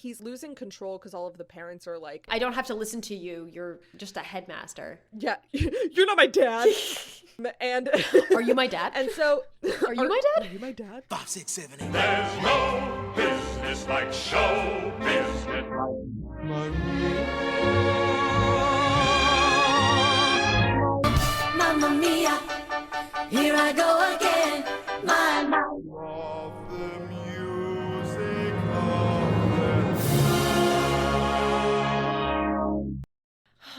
he's losing control because all of the parents are like, I don't have to listen to you. You're just a headmaster. yeah, you're not my dad. And are you my dad? And so, are you my dad? Are you my dad? 5, 6, 7, 8. There's no business like show business. Mamma mia, here I go again. My Of the music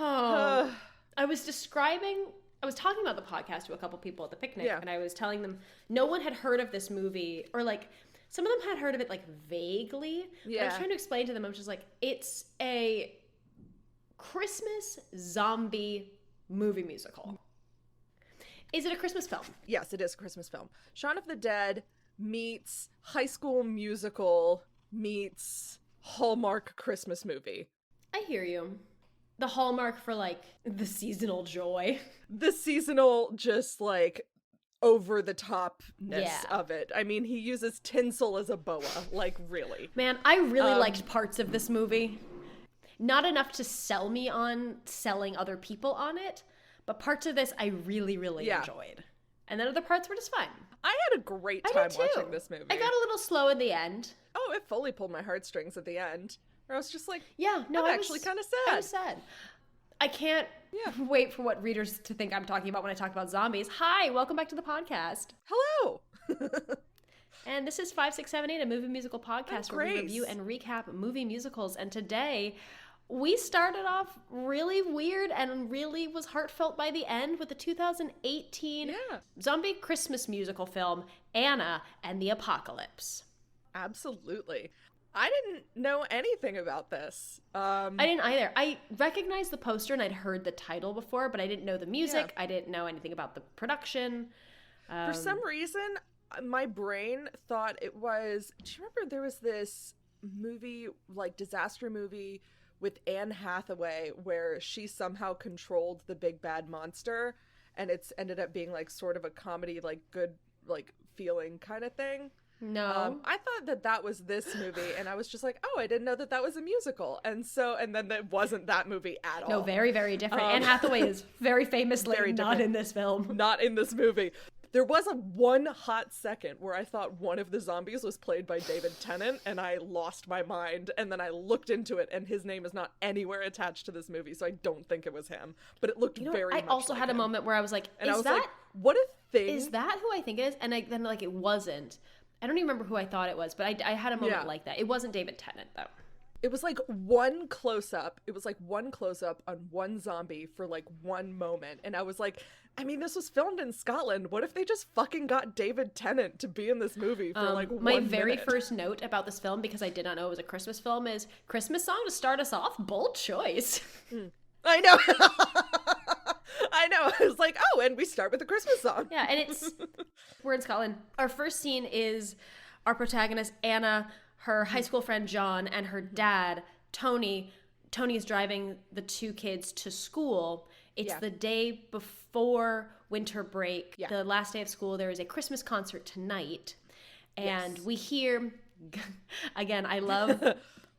Oh. I was talking about the podcast to a couple people at the picnic, and I was telling them no one had heard of this movie, or like some of them had heard of it like vaguely. Yeah. I was trying to explain to them, I was just like, it's a Christmas zombie movie musical. Is it a Christmas film? Yes, it is a Christmas film. Shaun of the Dead meets High School Musical meets Hallmark Christmas movie. I hear you. The hallmark for like the seasonal joy. The seasonal just like over the topness of it. I mean, he uses tinsel as a boa, like really. Man, I really liked parts of this movie. Not enough to sell me on selling other people on it, but parts of this I really, really enjoyed. And then other parts were just fun. I had a great time watching this movie. I got a little slow in the end. Oh, it fully pulled my heartstrings at the end. I was just like, I'm actually kind of sad. I was sad. I can't wait for what readers to think I'm talking about when I talk about zombies. Hi, welcome back to the podcast. Hello. And this is 5, 6, 7, 8, a movie musical podcast where we review and recap movie musicals. And today we started off really weird and really was heartfelt by the end with the 2018 zombie Christmas musical film, Anna and the Apocolypse. Absolutely. I didn't know anything about this. I didn't either. I recognized the poster and I'd heard the title before, but I didn't know the music. I didn't know anything about the production. For some reason, my brain thought it was... Do you remember there was this movie, like disaster movie with Anne Hathaway where she somehow controlled the big bad monster, and it's ended up being like sort of a comedy, like good, like feeling kind of thing? No. I thought that was this movie, and I was just like, oh, I didn't know that was a musical. And then it wasn't that movie at all. No, very, very different. Anne Hathaway is very famously not in this film. Not in this movie. There was one hot second where I thought one of the zombies was played by David Tennant, and I lost my mind, and then I looked into it, and his name is not anywhere attached to this movie, so I don't think it was him. But it looked very much I also like had him. A moment where I was like, and I was like, what a thing. Is that who I think it is? And then like it wasn't. I don't even remember who I thought it was, but I had a moment like that. It wasn't David Tennant, though. It was like one close-up. It was like one close-up on one zombie for like one moment. And I was like, I mean, this was filmed in Scotland. What if they just fucking got David Tennant to be in this movie for like 1 minute? My very first note about this film, because I did not know it was a Christmas film, is Christmas song to start us off? Bold choice. I know. I know. I was like, oh, and we start with the Christmas song. Yeah, and we're in Scotland. Our first scene is our protagonist, Anna, her high school friend, John, and her dad, Tony. Tony is driving the two kids to school. It's the day before winter break. Yeah. The last day of school. There is a Christmas concert tonight. And we hear, again, I love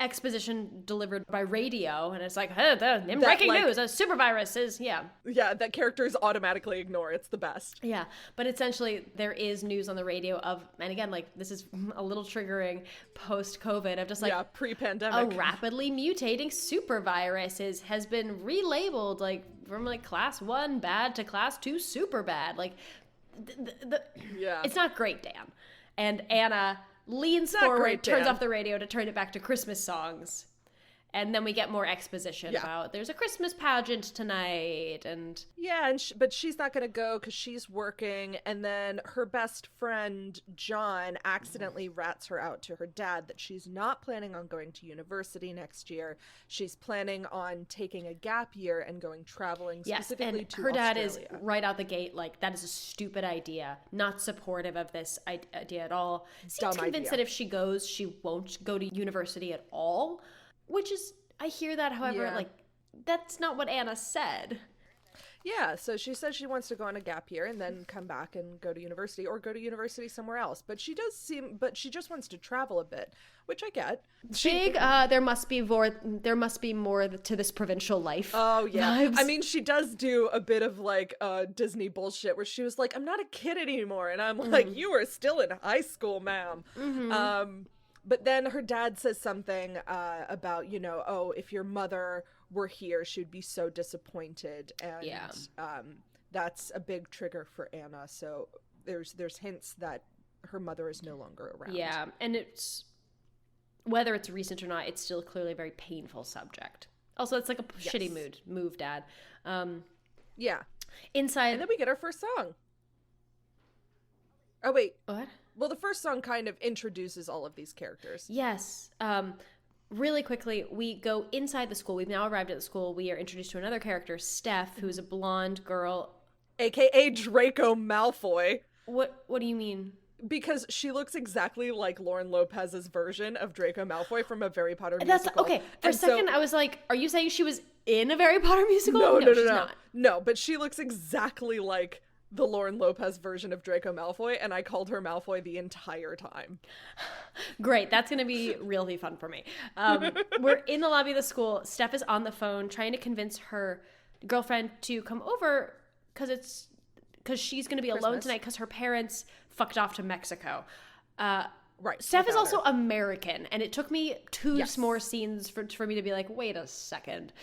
exposition delivered by radio, and it's like, hey, breaking news, a super virus is, that characters automatically ignore. It's the best. Yeah, but essentially there is news on the radio of, and again, like, this is a little triggering post-COVID, of just like, pre-pandemic, a rapidly mutating super virus has been relabeled, like, from like class 1 bad to class 2 super bad. Like, it's not great, Dan. And Anna leans forward, turns off the radio to turn it back to Christmas songs. And then we get more exposition about there's a Christmas pageant tonight. And but she's not going to go because she's working. And then her best friend, John, accidentally rats her out to her dad that she's not planning on going to university next year. She's planning on taking a gap year and going traveling specifically to her dad Australia. Is right out the gate like, that is a stupid idea. Not supportive of this idea at all. Seems convinced that if she goes, she won't go to university at all. Which is, I hear that, however, like, that's not what Anna said. Yeah, so she says she wants to go on a gap year and then come back and go to university or go to university somewhere else. But she just wants to travel a bit, which I get. There must be more to this provincial life. Oh, yeah. Vibes. I mean, she does do a bit of like Disney bullshit where she was like, I'm not a kid anymore. And I'm like, you are still in high school, ma'am. But then her dad says something about, oh, if your mother were here, she would be so disappointed. And that's a big trigger for Anna. So there's hints that her mother is no longer around. Yeah, and it's, whether it's recent or not, it's still clearly a very painful subject. Also, it's like a shitty move, Dad. Yeah. Inside. And then we get our first song. Oh, wait. What? Well, the first song kind of introduces all of these characters. Yes. Really quickly, we go inside the school. We've now arrived at the school. We are introduced to another character, Steph, who's a blonde girl. AKA Draco Malfoy. What do you mean? Because she looks exactly like Lauren Lopez's version of Draco Malfoy from a Harry Potter musical. Okay, for a second I was like, are you saying she was in a Harry Potter musical? No, she's not. No, but she looks exactly like the Lauren Lopez version of Draco Malfoy, and I called her Malfoy the entire time. Great, that's going to be really fun for me. We're in the lobby of the school. Steph is on the phone trying to convince her girlfriend to come over because she's going to be alone tonight because her parents fucked off to Mexico. Right. Steph is also American, and it took me two more scenes for me to be like, wait a second.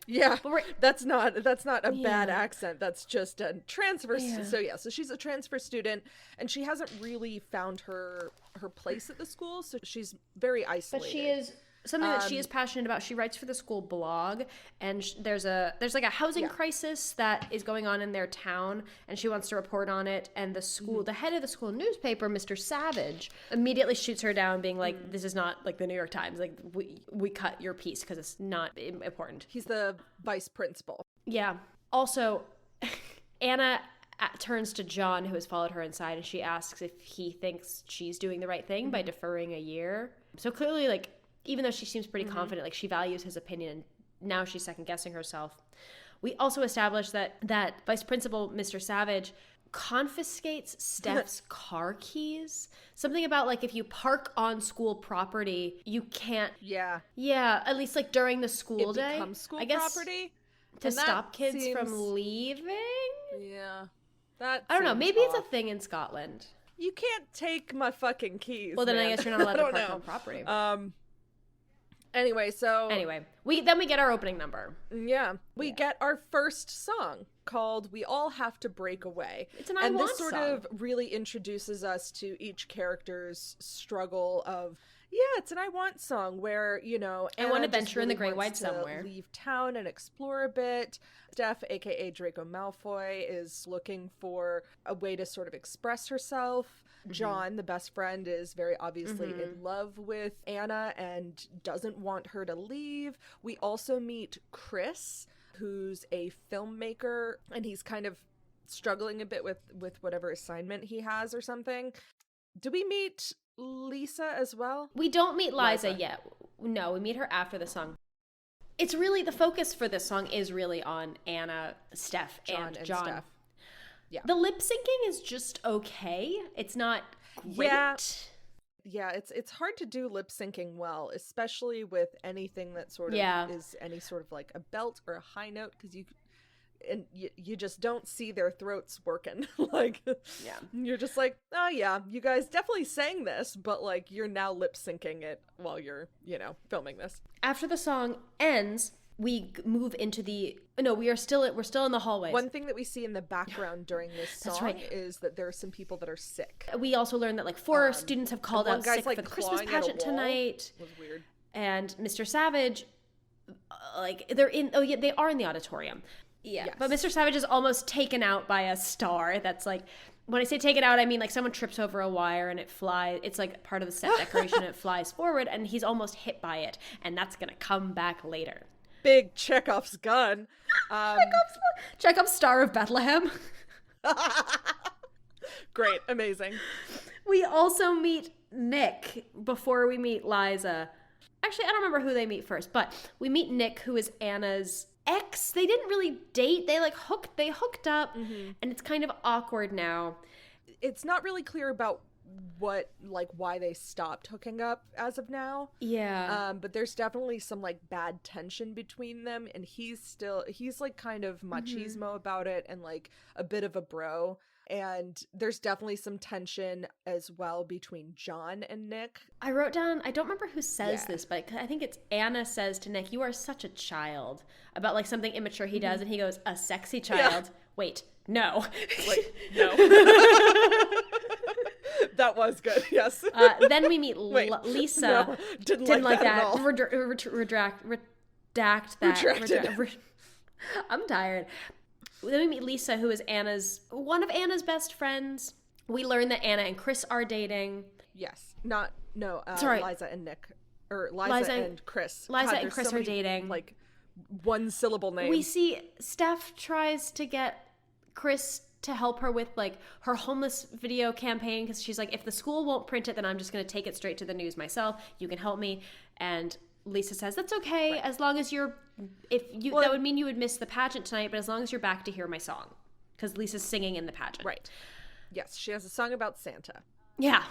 Yeah, that's not a bad accent. That's just a transfer. So she's a transfer student, and she hasn't really found her place at the school. So she's very isolated. But she is something that she is passionate about. She writes for the school blog, and there's like a housing crisis that is going on in their town, and she wants to report on it. And the school, the head of the school newspaper, Mr. Savage, immediately shoots her down, being like, "This is not like the New York Times. Like we cut your piece because it's not important." He's the vice principal. Yeah. Also, Anna turns to John, who has followed her inside, and she asks if he thinks she's doing the right thing by deferring a year. So clearly, like, even though she seems pretty confident, like, she values his opinion, now she's second-guessing herself. We also established that Vice Principal Mr. Savage confiscates Steph's car keys. Something about, like, if you park on school property, you can't... Yeah, at least, like, during the school day. It becomes school I guess property. To stop kids from leaving? Yeah. I don't know. Maybe it's a thing in Scotland. You can't take my fucking keys, Well, then man. I guess you're not allowed to park on property. Anyway, we get our opening number. Yeah. We get our first song called We All Have to Break Away. It's an I Want this sort song. of really introduces us to each character's struggle of, it's an I Want song where, I want to Anna just venture in the really Great wants White to somewhere. leave town and explore a bit. Steph, aka Draco Malfoy, is looking for a way to sort of express herself. John, the best friend, is very obviously in love with Anna and doesn't want her to leave. We also meet Chris, who's a filmmaker, and he's kind of struggling a bit with whatever assignment he has or something. Do we meet Lisa as well? We don't meet Liza yet. No, we meet her after the song. It's really, the focus for this song is really on Anna, Steph, and John. Steph. Yeah. The lip syncing is just okay. It's not great. Yeah, it's hard to do lip syncing well, especially with anything that sort of is any sort of like a belt or a high note, because you just don't see their throats working. Like, you're just like, oh yeah, you guys definitely sang this, but like you're now lip syncing it while you're, filming this. After the song ends, we move into we're still in the hallways. One thing that we see in the background during this song is that there are some people that are sick. We also learn that like 4 students have called out sick for the Christmas pageant tonight. It was weird. And Mr. Savage, they are in the auditorium. Yeah. Yes. But Mr. Savage is almost taken out by a star that's like, when I say taken out, I mean like someone trips over a wire and it flies. It's like part of the set decoration and it flies forward and he's almost hit by it. And that's going to come back later. Big Chekhov's gun. Chekhov's Star of Bethlehem. Great. Amazing. We also meet Nick before we meet Liza. Actually, I don't remember who they meet first, but we meet Nick, who is Anna's ex. They didn't really date. They hooked up, and it's kind of awkward now. It's not really clear about why they stopped hooking up as of now. Yeah. But there's definitely some like bad tension between them, and he's like kind of machismo about it and like a bit of a bro. And there's definitely some tension as well between John and Nick. I wrote down, I don't remember who says this, but I think it's Anna says to Nick, "You are such a child," about like something immature he does, and he goes, "A sexy child." Yeah. Wait, no. Like, no. That was good, yes. Then we meet Lisa. No, didn't like that. At all. Redact that. I'm tired. Then we meet Lisa, who is one of Anna's best friends. We learn that Anna and Chris are dating. Yes. Liza and Nick. Or Liza and Chris. Liza and Chris are dating. Like, one syllable names. We see Steph tries to get Chris to help her with like her homeless video campaign, because she's like, if the school won't print it, then I'm just going to take it straight to the news myself. You can help me. And Lisa says, that's okay, right, as long as that would mean you would miss the pageant tonight, but as long as you're back to hear my song, because Lisa's singing in the pageant. Right. Yes, she has a song about Santa. Yeah.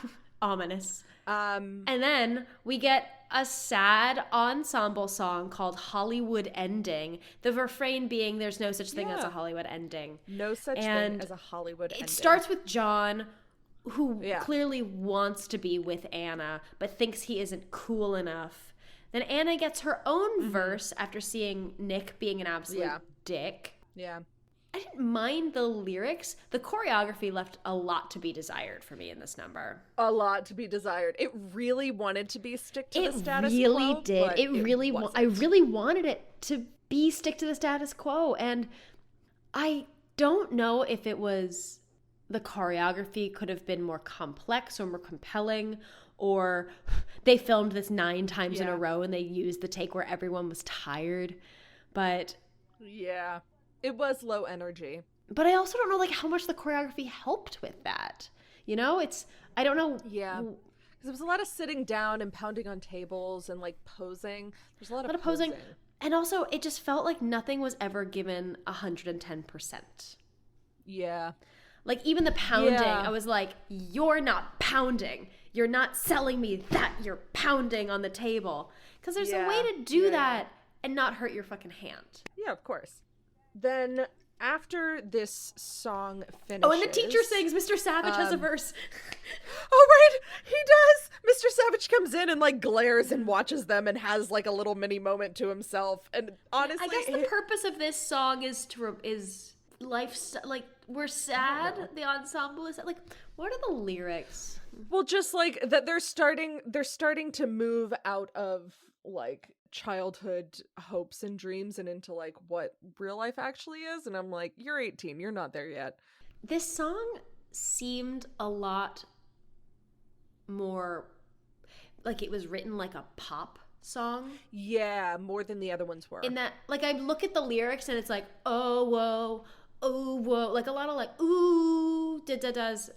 Ominous. And then we get a sad ensemble song called Hollywood Ending. The refrain being, there's no such thing as a Hollywood ending. No such thing as a Hollywood ending. It starts with John, who clearly wants to be with Anna, but thinks he isn't cool enough. Then Anna gets her own verse after seeing Nick being an absolute dick. Yeah. I didn't mind the lyrics. The choreography left a lot to be desired for me in this number. A lot to be desired. It really wanted to be stick to the status quo. It really did. I really wanted it to be stick to the status quo. And I don't know if it was the choreography could have been more complex or more compelling, or they filmed this 9 times in a row and they used the take where everyone was tired. But yeah. It was low energy. But I also don't know like how much the choreography helped with that. You know, I don't know. Yeah. Because there was a lot of sitting down and pounding on tables and like posing. There's a lot of posing. And also it just felt like nothing was ever given 110%. Yeah. Like even the pounding, I was like, you're not pounding. You're not selling me that you're pounding on the table. Because there's a way to do that and not hurt your fucking hand. Yeah, of course. Then after this song finishes... Oh, and the teacher sings, Mr. Savage has a verse. Oh, right! He does! Mr. Savage comes in and, like, glares and watches them and has, like, a little mini moment to himself. And honestly... I guess the purpose of this song is life... Like, we're sad, the ensemble is... Like, what are the lyrics? Well, just, like, that they're starting to move out of, like... childhood hopes and dreams and into like what real life actually is, and I'm like, you're 18, you're not there yet. This song seemed a lot more like it was written like a pop song. Yeah, more than the other ones were. In that, like, I look at the lyrics and it's like, oh whoa, like a lot of like ooh does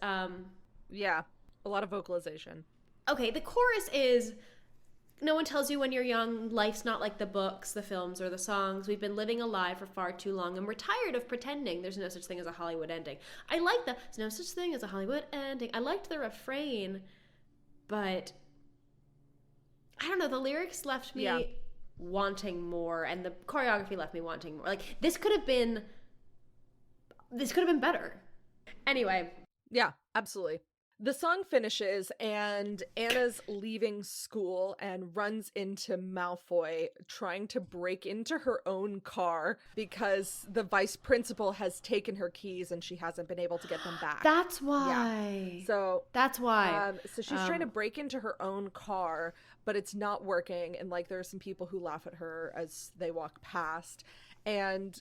yeah, a lot of vocalization. Okay, the chorus is, no one tells you when you're young, life's not like the books, the films, or the songs. We've been living a lie for far too long, and we're tired of pretending there's no such thing as a Hollywood ending. I like there's no such thing as a Hollywood ending. I liked the refrain, but I don't know, the lyrics left me wanting more, and the choreography left me wanting more. Like, this could have been better. Anyway. Yeah, absolutely. The song finishes and Anna's leaving school and runs into Malfoy, trying to break into her own car because the vice principal has taken her keys and she hasn't been able to get them back. That's why. Yeah. So that's why. So she's trying to break into her own car, but it's not working. And like, there are some people who laugh at her as they walk past, and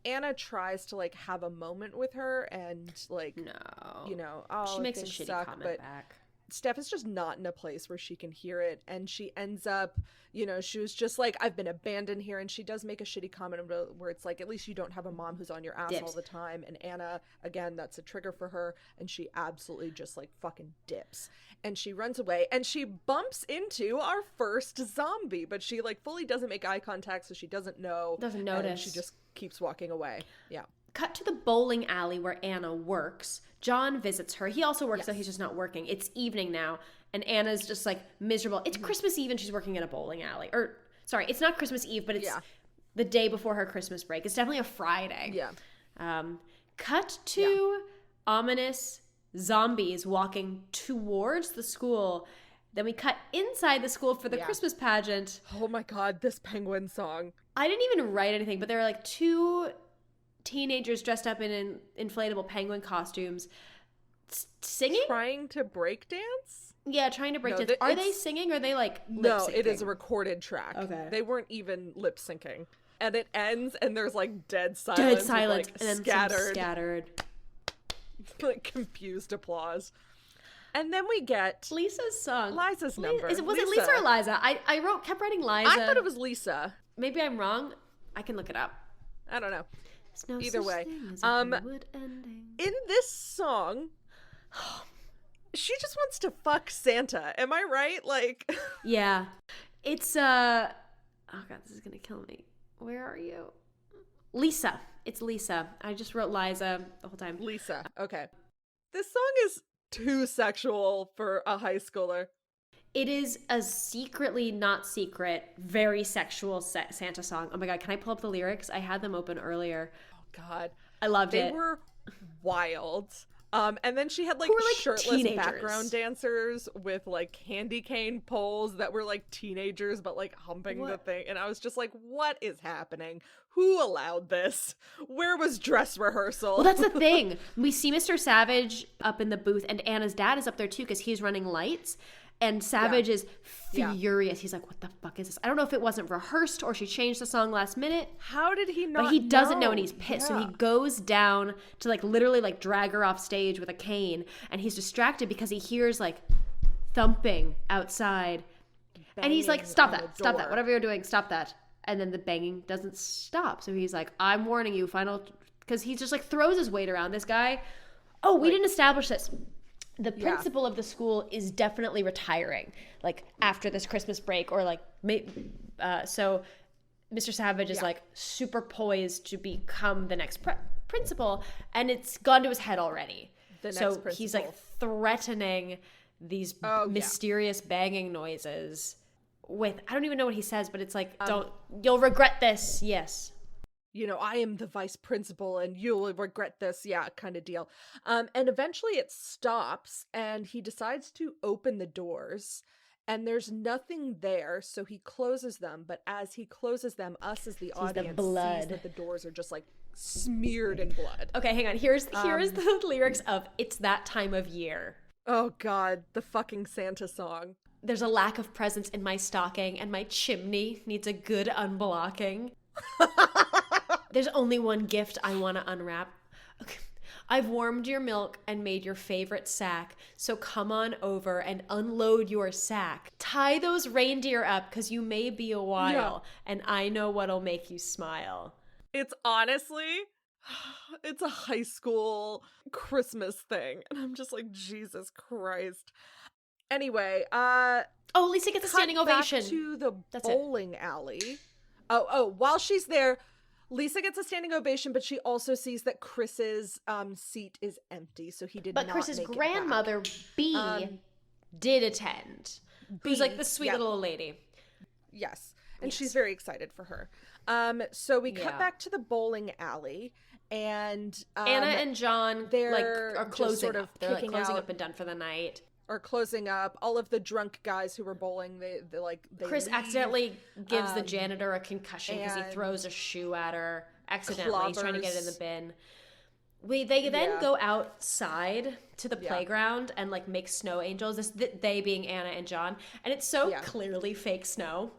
Anna tries to like have a moment with her and like, no, you know, oh, she makes a shitty comment back. Steph is just not in a place where she can hear it, and she ends up, she was just like, I've been abandoned here, and she does make a shitty comment where it's like, at least you don't have a mom who's on your ass all the time, and Anna, again, that's a trigger for her, and she absolutely just like fucking dips, and she runs away, and she bumps into our first zombie, but she like fully doesn't make eye contact, so she doesn't notice, and she just keeps walking away. Yeah. Cut to the bowling alley where Anna works. John visits her. He also works, though he's just not working. It's evening now, and Anna's just, like, miserable. It's Christmas Eve, and she's working at a bowling alley. Or, sorry, it's not Christmas Eve, but it's the day before her Christmas break. It's definitely a Friday. Yeah. Cut to ominous zombies walking towards the school. Then we cut inside the school for the Christmas pageant. Oh, my God, this penguin song. I didn't even write anything, but there were, like, 2 teenagers dressed up in inflatable penguin costumes singing, trying to break dance. Trying to break dance. Are they singing, or are they like no, lip-syncing? It is a recorded track. Okay, they weren't even lip syncing, and it ends and there's like dead silence, with, like, and then scattered like confused applause. And then we get Lisa's song. Liza's number. Was it Lisa or Liza? I kept writing Liza. I thought it was Lisa. Maybe I'm wrong. I can look it up. I don't know. No either way, in this song, she just wants to fuck Santa. Am I right? Like, yeah, it's oh god, this is gonna kill me. Where are you? Lisa. It's Lisa. I just wrote Liza the whole time. Lisa. Okay. This song is too sexual for a high schooler. It is a secretly not secret, very sexual Santa song. Oh my god, can I pull up the lyrics? I had them open earlier. Oh god. I loved it. They were wild. And then she had like, shirtless teenagers. Background dancers with like candy cane poles that were like teenagers but like humping the thing. And I was just like, what is happening? Who allowed this? Where was dress rehearsal? Well, that's the thing. We see Mr. Savage up in the booth, and Anna's dad is up there too because he's running lights. And Savage is furious. He's like, what the fuck is this? I don't know if it wasn't rehearsed or she changed the song last minute. How did he not But he doesn't know, and he's Yeah. pissed. So he goes down to like literally like drag her off stage with a cane. And he's distracted because he hears like thumping outside. And he's like, stop that, whatever you're doing, stop that. And then the banging doesn't stop. So he's like, I'm warning you, because he just like throws his weight around. This guy, we didn't establish this. The principal of the school is definitely retiring, like after this Christmas break, or like, so Mr. Savage is like super poised to become the next principal, and it's gone to his head already. So he's like threatening these mysterious banging noises with, I don't even know what he says, but it's like, you'll regret this. Yes. I am the vice principal and you'll regret this, kind of deal. And eventually it stops and he decides to open the doors and there's nothing there, so he closes them. But as he closes them, us as the audience sees that the doors are just like smeared in blood. Okay, hang on. Here's the lyrics of It's That Time of Year. Oh God, the fucking Santa song. There's a lack of presents in my stocking and my chimney needs a good unblocking. There's only one gift I want to unwrap. Okay. I've warmed your milk and made your favorite sack, so come on over and unload your sack. Tie those reindeer up, 'cause you may be a while, and I know what'll make you smile. It's honestly, it's a high school Christmas thing, and I'm just like, Jesus Christ. Anyway, Lisa gets a standing ovation. Back to the bowling alley. While she's there, Lisa gets a standing ovation, but she also sees that Chris's seat is empty, so he did not make it back. But Chris's grandmother, B, did attend. Who's like the sweet little old lady. Yes, and she's very excited for her. So we cut back to the bowling alley, and Anna and John are closing sort of up. They're like closing up and done for the night. Are closing up. All of the drunk guys who were bowling, they Chris leave. accidentally gives the janitor a concussion because he throws a shoe at her accidentally. He's trying to get it in the bin. They then go outside to the playground and like make snow angels. They being Anna and John, and it's so clearly fake snow.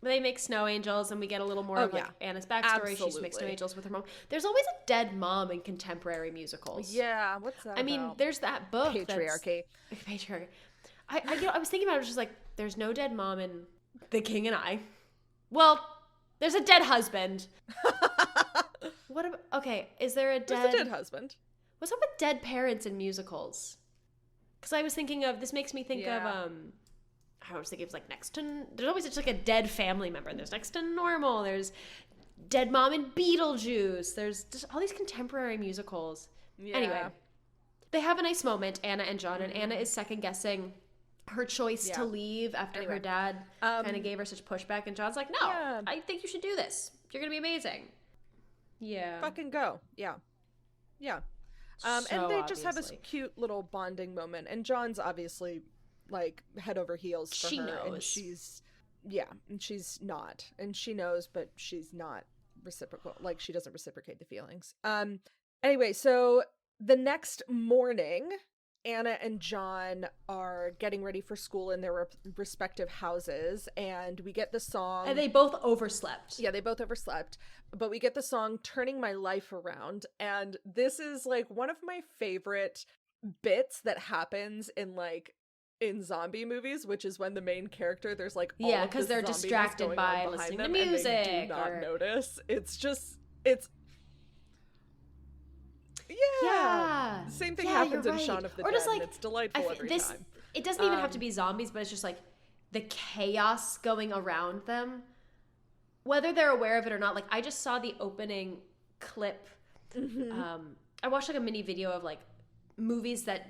They make snow angels, and we get a little more of like Anna's backstory. She makes snow angels with her mom. There's always a dead mom in contemporary musicals. Yeah, what's that? I mean, there's that book. Patriarchy. Patriarchy. I was thinking about it. I was just like, there's no dead mom in The King and I. Well, there's a dead husband. What about? Okay, is there a dead? There's a dead husband. What's up with dead parents in musicals? Because I was thinking of this makes me think of I was thinking it was like next to. There's always just like a dead family member. There's next to normal. There's dead mom in Beetlejuice. There's just all these contemporary musicals. Yeah. Anyway, they have a nice moment, Anna and John, and Anna is second guessing her choice to leave after her dad kind of gave her such pushback, and John's like, no, I think you should do this. You're gonna be amazing. Yeah. Fucking go. Yeah. Yeah. And they just have this cute little bonding moment, and John's obviously like head over heels for her. Knows. And she's not. And she knows, but she's not reciprocal. Like, she doesn't reciprocate the feelings. Anyway, so the next morning, Anna and John are getting ready for school in their respective houses, and we get the song. And they both overslept. Yeah, they both overslept. But we get the song Turning My Life Around, and this is like one of my favorite bits that happens in zombie movies, which is when the main character, there's like all because they're distracted by listening to music, and they do not notice. It's same thing happens in Shaun of the Dead, and it's delightful every time. It doesn't even have to be zombies, but it's just like the chaos going around them, whether they're aware of it or not. Like, I just saw the opening clip. I watched like a mini video of like movies that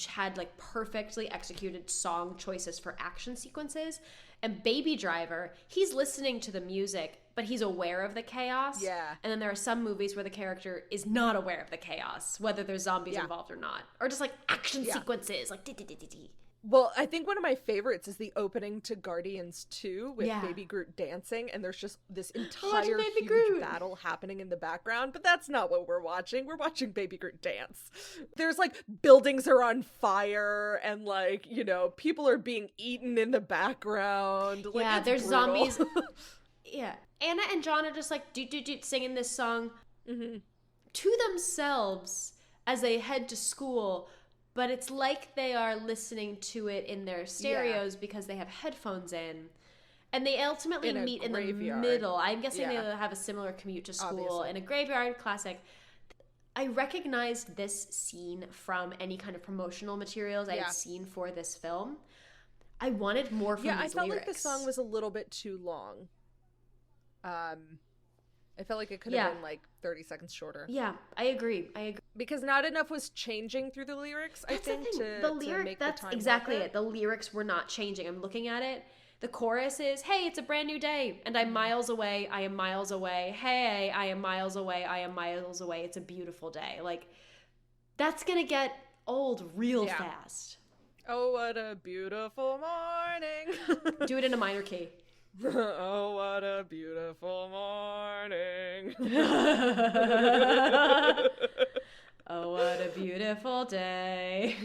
had like perfectly executed song choices for action sequences, and Baby Driver, he's listening to the music but he's aware of the chaos. Yeah. And then there are some movies where the character is not aware of the chaos, whether there's zombies involved or not, or just like action sequences like Well, I think one of my favorites is the opening to Guardians 2 with Baby Groot dancing, and there's just this entire huge battle happening in the background, but that's not what we're watching. We're watching Baby Groot dance. There's like buildings are on fire, and like, you know, people are being eaten in the background. Like, there's brutal. zombies. Yeah. Anna and John are just like doot singing this song to themselves as they head to school. But it's like they are listening to it in their stereos because they have headphones in. And they ultimately meet in the middle. I'm guessing they'll have a similar commute to school in a graveyard. Classic. I recognized this scene from any kind of promotional materials I had seen for this film. I wanted more from these lyrics. Yeah, I felt like the song was a little bit too long. I felt like it could have been like 30 seconds shorter. Yeah, I agree. Because not enough was changing through the lyrics, I think, to make the time exactly it. The lyrics were not changing. I'm looking at it. The chorus is, hey, it's a brand new day, and I'm miles away, I am miles away. Hey, I am miles away, I am miles away. It's a beautiful day. Like, that's going to get old real fast. Oh, what a beautiful morning. Do it in a minor key. Oh, what a beautiful morning. Oh, what a beautiful day.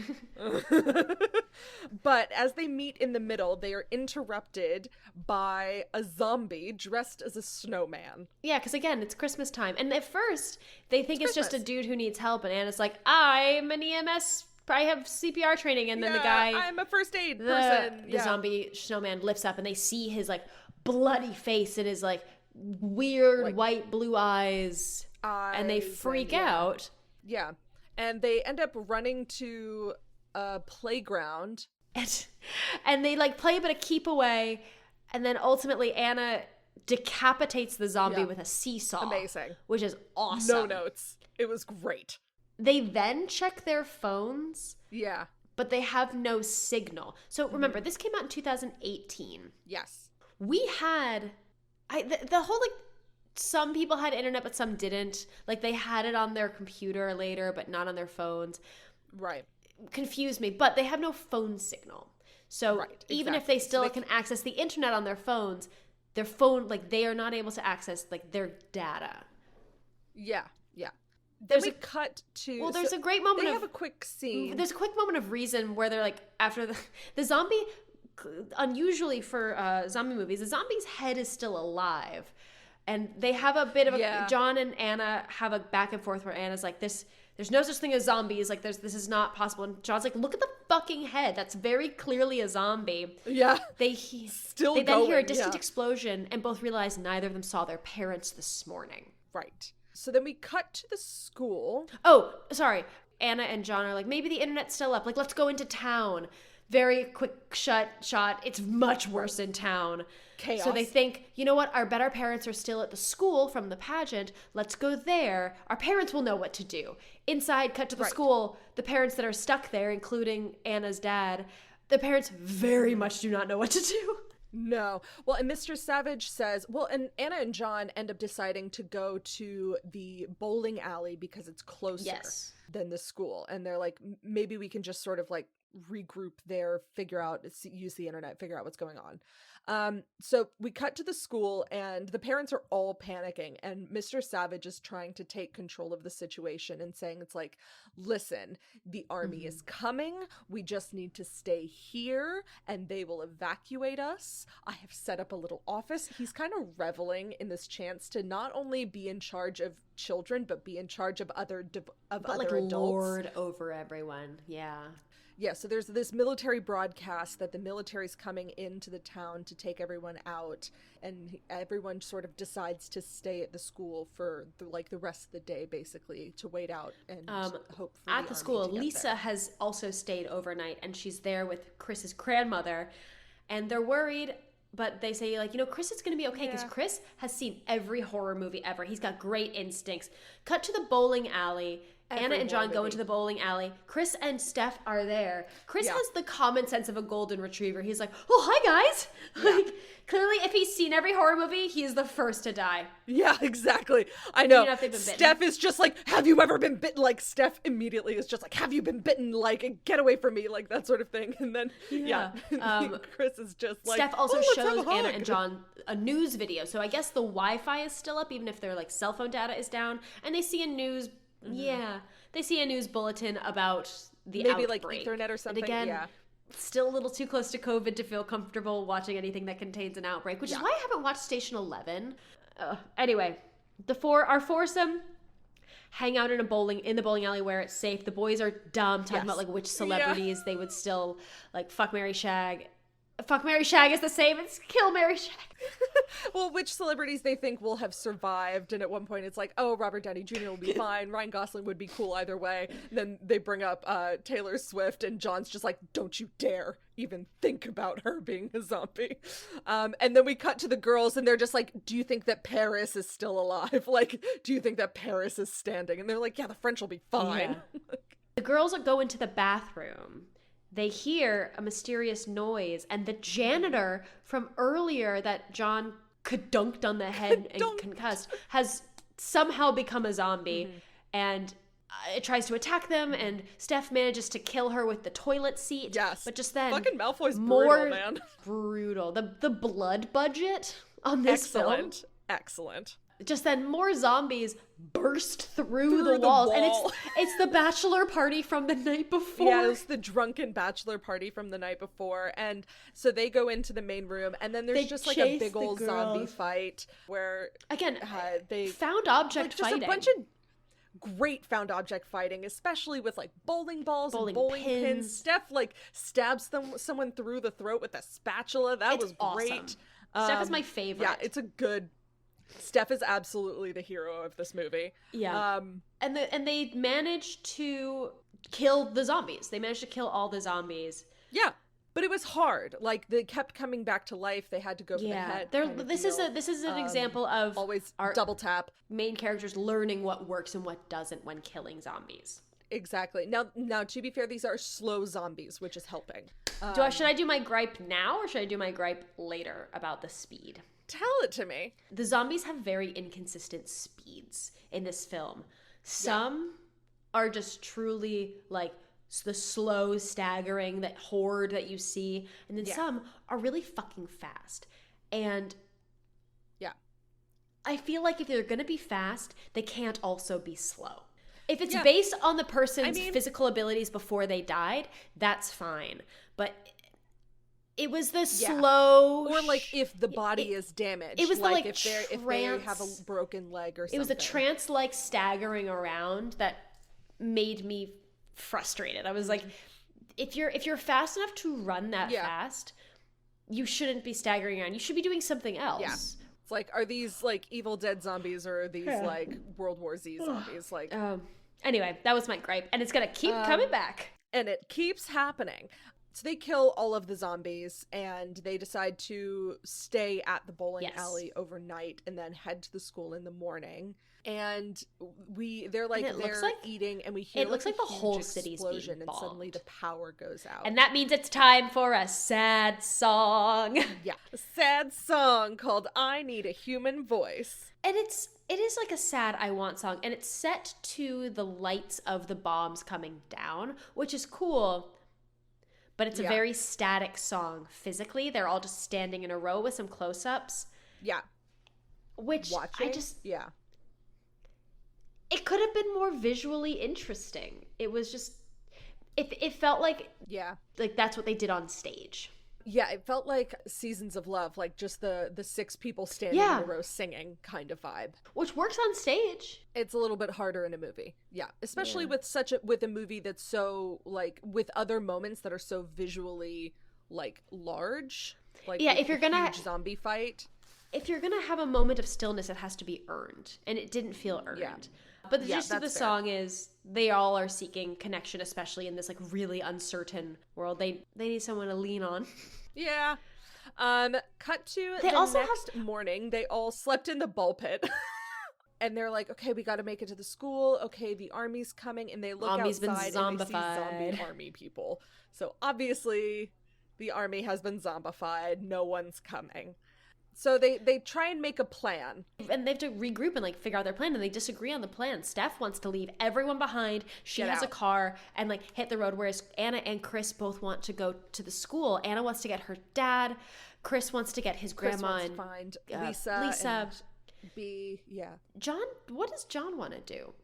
But as they meet in the middle, they are interrupted by a zombie dressed as a snowman. Yeah, because again, it's Christmas time. And at first, they think it's just a dude who needs help. And Anna's like, I'm an EMS, I have CPR training. And then the guy, I'm a first aid person. The zombie snowman lifts up and they see his like bloody face and his like weird like, white blue eyes. And they freak out. Yeah. And they end up running to a playground. And they like play a bit of keep away. And then ultimately Anna decapitates the zombie with a seesaw. Amazing. Which is awesome. No notes. It was great. They then check their phones. Yeah. But they have no signal. So remember, this came out in 2018. Yes. We had the whole like some people had internet but some didn't. Like they had it on their computer later but not on their phones. Right. Confused me, but they have no phone signal. So even if they still can access the internet on their phones, their phone like they are not able to access like their data. Yeah. Yeah. Then we cut to... Well, there's a great moment They have a quick scene. There's a quick moment of reason where they're like, after the zombie unusually for zombie movies, the zombie's head is still alive. And they have a bit of a, John and Anna have a back and forth where Anna's like, there's no such thing as zombies. Like, this is not possible. And John's like, look at the fucking head. That's very clearly a zombie. Yeah. They then hear a distant explosion and both realize neither of them saw their parents this morning. Right. So then we cut to the school. Oh, sorry. Anna and John are like, maybe the internet's still up. Like, let's go into town. Very quick shot. It's much worse in town. Chaos. So they think, you know what? I bet our parents are still at the school from the pageant. Let's go there. Our parents will know what to do. Inside, cut to the school. The parents that are stuck there, including Anna's dad, the parents very much do not know what to do. No. Well, and Mr. Savage says, and Anna and John end up deciding to go to the bowling alley because it's closer than the school. And they're like, maybe we can just sort of like regroup there, use the internet, figure out what's going on. So we cut to the school and the parents are all panicking and Mr. Savage is trying to take control of the situation and saying, it's like, listen, the army is coming. We just need to stay here and they will evacuate us. I have set up a little office. He's kind of reveling in this chance to not only be in charge of children, but be in charge of other adults. Lord over everyone. Yeah. Yeah, so there's this military broadcast that the military's coming into the town to take everyone out, and everyone sort of decides to stay at the school for the rest of the day, basically, to wait out and hope for at the school. Lisa has also stayed overnight, and she's there with Chris's grandmother, and they're worried. But they say, like, Chris is going to be okay because Chris has seen every horror movie ever. He's got great instincts. Cut to the bowling alley. Anna and John go into the bowling alley. Chris and Steph are there. Chris has the common sense of a golden retriever. He's like, oh, hi, guys. Yeah. Like, clearly, if he's seen every horror movie, he's the first to die. Yeah, exactly. I know. If they've been bitten. Steph is just like, have you ever been bitten? Like, Steph immediately is just like, have you been bitten? Like, get away from me. Like, that sort of thing. And then, Chris is just like, Steph also shows Anna and John a news video. So I guess the Wi-Fi is still up, even if their, like, cell phone data is down. And they see a news... Yeah, they see a news bulletin about the outbreak. Maybe like Ethernet or something. And again, still a little too close to COVID to feel comfortable watching anything that contains an outbreak, which is why I haven't watched Station 11. Anyway, our foursome hang out in the bowling alley where it's safe. The boys are dumb, talking about like which celebrities they would still like fuck, marry, shag. Fuck, marry, shag is the same as kill, marry, shag. Well, which celebrities they think will have survived, and at one point it's like, oh, Robert Downey Jr. will be fine, Ryan Gosling would be cool either way. And then they bring up Taylor Swift, and John's just like, don't you dare even think about her being a zombie. And then we cut to the girls, and they're just like, do you think that Paris is still alive? Like, do you think that Paris is standing? And they're like, yeah, the French will be fine. Yeah. The girls go into the bathroom. They hear a mysterious noise, and the janitor from earlier that John dunked on the head and concussed has somehow become a zombie, and it tries to attack them, and Steph manages to kill her with the toilet seat. Yes. But just then... Fucking Malfoy's brutal, man. Brutal. The blood budget on this film. Excellent. Just then, more zombies burst through the walls. And it's the bachelor party from the night before. Yeah, it's the drunken bachelor party from the night before. And so they go into the main room, and then there's just like a big old zombie fight where... Again, they found object fighting. Just a bunch of great found object fighting, especially with like bowling balls and bowling pins. Steph like stabs someone through the throat with a spatula. That was great. Awesome. Steph is my favorite. Yeah, it's a good... Steph is absolutely the hero of this movie. Yeah. And they managed to kill the zombies. They managed to kill all the zombies. Yeah. But it was hard. Like, they kept coming back to life. They had to go for the head. This is an example of always our double tap. Main characters learning what works and what doesn't when killing zombies. Exactly. Now, to be fair, these are slow zombies, which is helping. Should I do my gripe now, or should I do my gripe later about the speed? Tell it to me. The zombies have very inconsistent speeds in this film. Some are just truly like the slow, staggering, that horde that you see. And then some are really fucking fast. And I feel like if they're going to be fast, they can't also be slow. If it's based on the person's physical abilities before they died, that's fine. But It was the slow, or like if the body is damaged. It was like, the if they have a broken leg or something. It was a trance-like staggering around that made me frustrated. I was like, if you're fast enough to run that fast, you shouldn't be staggering around. You should be doing something else. Yeah. It's like, are these like Evil Dead zombies or are these like World War Z zombies? Like, anyway, that was my gripe, and it's gonna keep coming back. And it keeps happening. So they kill all of the zombies, and they decide to stay at the bowling alley overnight and then head to the school in the morning. And they're eating, and we hear it looks like the whole city's being explosion, and suddenly the power goes out. And that means it's time for a sad song. Yeah, a sad song called "I Need a Human Voice." And it is like a sad I Want song, and it's set to the lights of the bombs coming down, which is cool. But it's a very static song physically. They're all just standing in a row with some close-ups. Yeah. Which Watching? Yeah. It could have been more visually interesting. It was just it felt like like that's what they did on stage. Yeah, it felt like Seasons of Love, like just the 6 people standing in a row singing kind of vibe. Which works on stage. It's a little bit harder in a movie. Yeah, especially with a movie that's so like with other moments that are so visually like large. Like if you're gonna huge zombie fight. If you're gonna have a moment of stillness, it has to be earned, and it didn't feel earned. Yeah. But the gist of the song is they all are seeking connection, especially in this like really uncertain world. They need someone to lean on. Yeah. Cut to the next morning. They all slept in the ball pit. And they're like, okay, we got to make it to the school. Okay, the army's coming. And they look outside and they see zombie army people. So obviously the army has been zombified. No one's coming. So they try and make a plan. And they have to regroup and like figure out their plan, and they disagree on the plan. Steph wants to leave everyone behind. She has a car and like hit the road, whereas Anna and Chris both want to go to the school. Anna wants to get her dad. Chris wants to get his grandma and find Lisa and John, what does John want to do?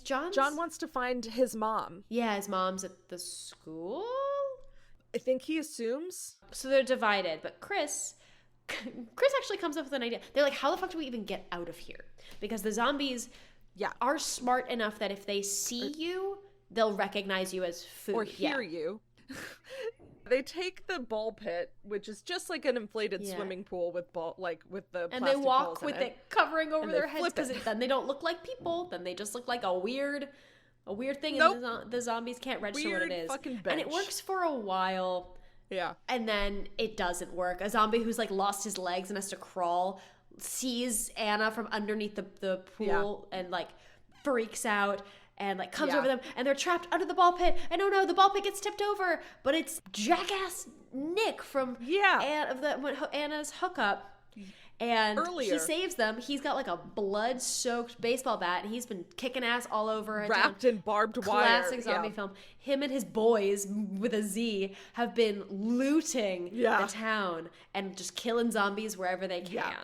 John wants to find his mom. Yeah, his mom's at the school? I think he assumes. So they're divided, but Chris actually comes up with an idea. They're like, how the fuck do we even get out of here? Because the zombies are smart enough that if they see you, they'll recognize you as food. Or hear you. They take the ball pit, which is just like an inflated swimming pool with the plastic and they walk balls with in it covering over their heads, because then they don't look like people. Then they just look like a weird thing, and the zombies can't register what it is. And it works for a while. Yeah. And then it doesn't work. A zombie who's like lost his legs and has to crawl sees Anna from underneath the pool and like freaks out and like comes over them, and they're trapped under the ball pit. And oh no, the ball pit gets tipped over, but it's jackass Nick from Anna's hookup. And he saves them. He's got like a blood-soaked baseball bat, and he's been kicking ass all over. Wrapped in barbed wire. Classic zombie film. Him and his boys, with a Z, have been looting the town and just killing zombies wherever they can. Yeah.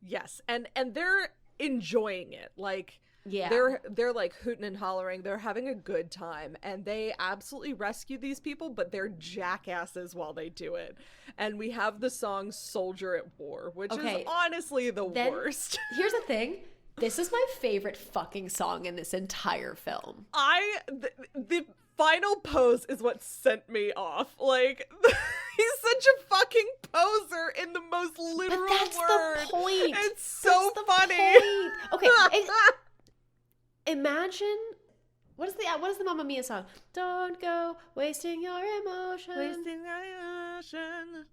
Yes, and they're enjoying it. Like, they're like hooting and hollering. They're having a good time, and they absolutely rescue these people, but they're jackasses while they do it. And we have the song "Soldier at War," which is honestly the worst. Here's the thing. This is my favorite fucking song in this entire film. The final pose is what sent me off. Like, he's such a fucking poser in the most literal But that's word. The point. It's so funny. Point. Okay. Imagine what is the Mamma Mia song? Don't go wasting your emotion. Wasting your emotion.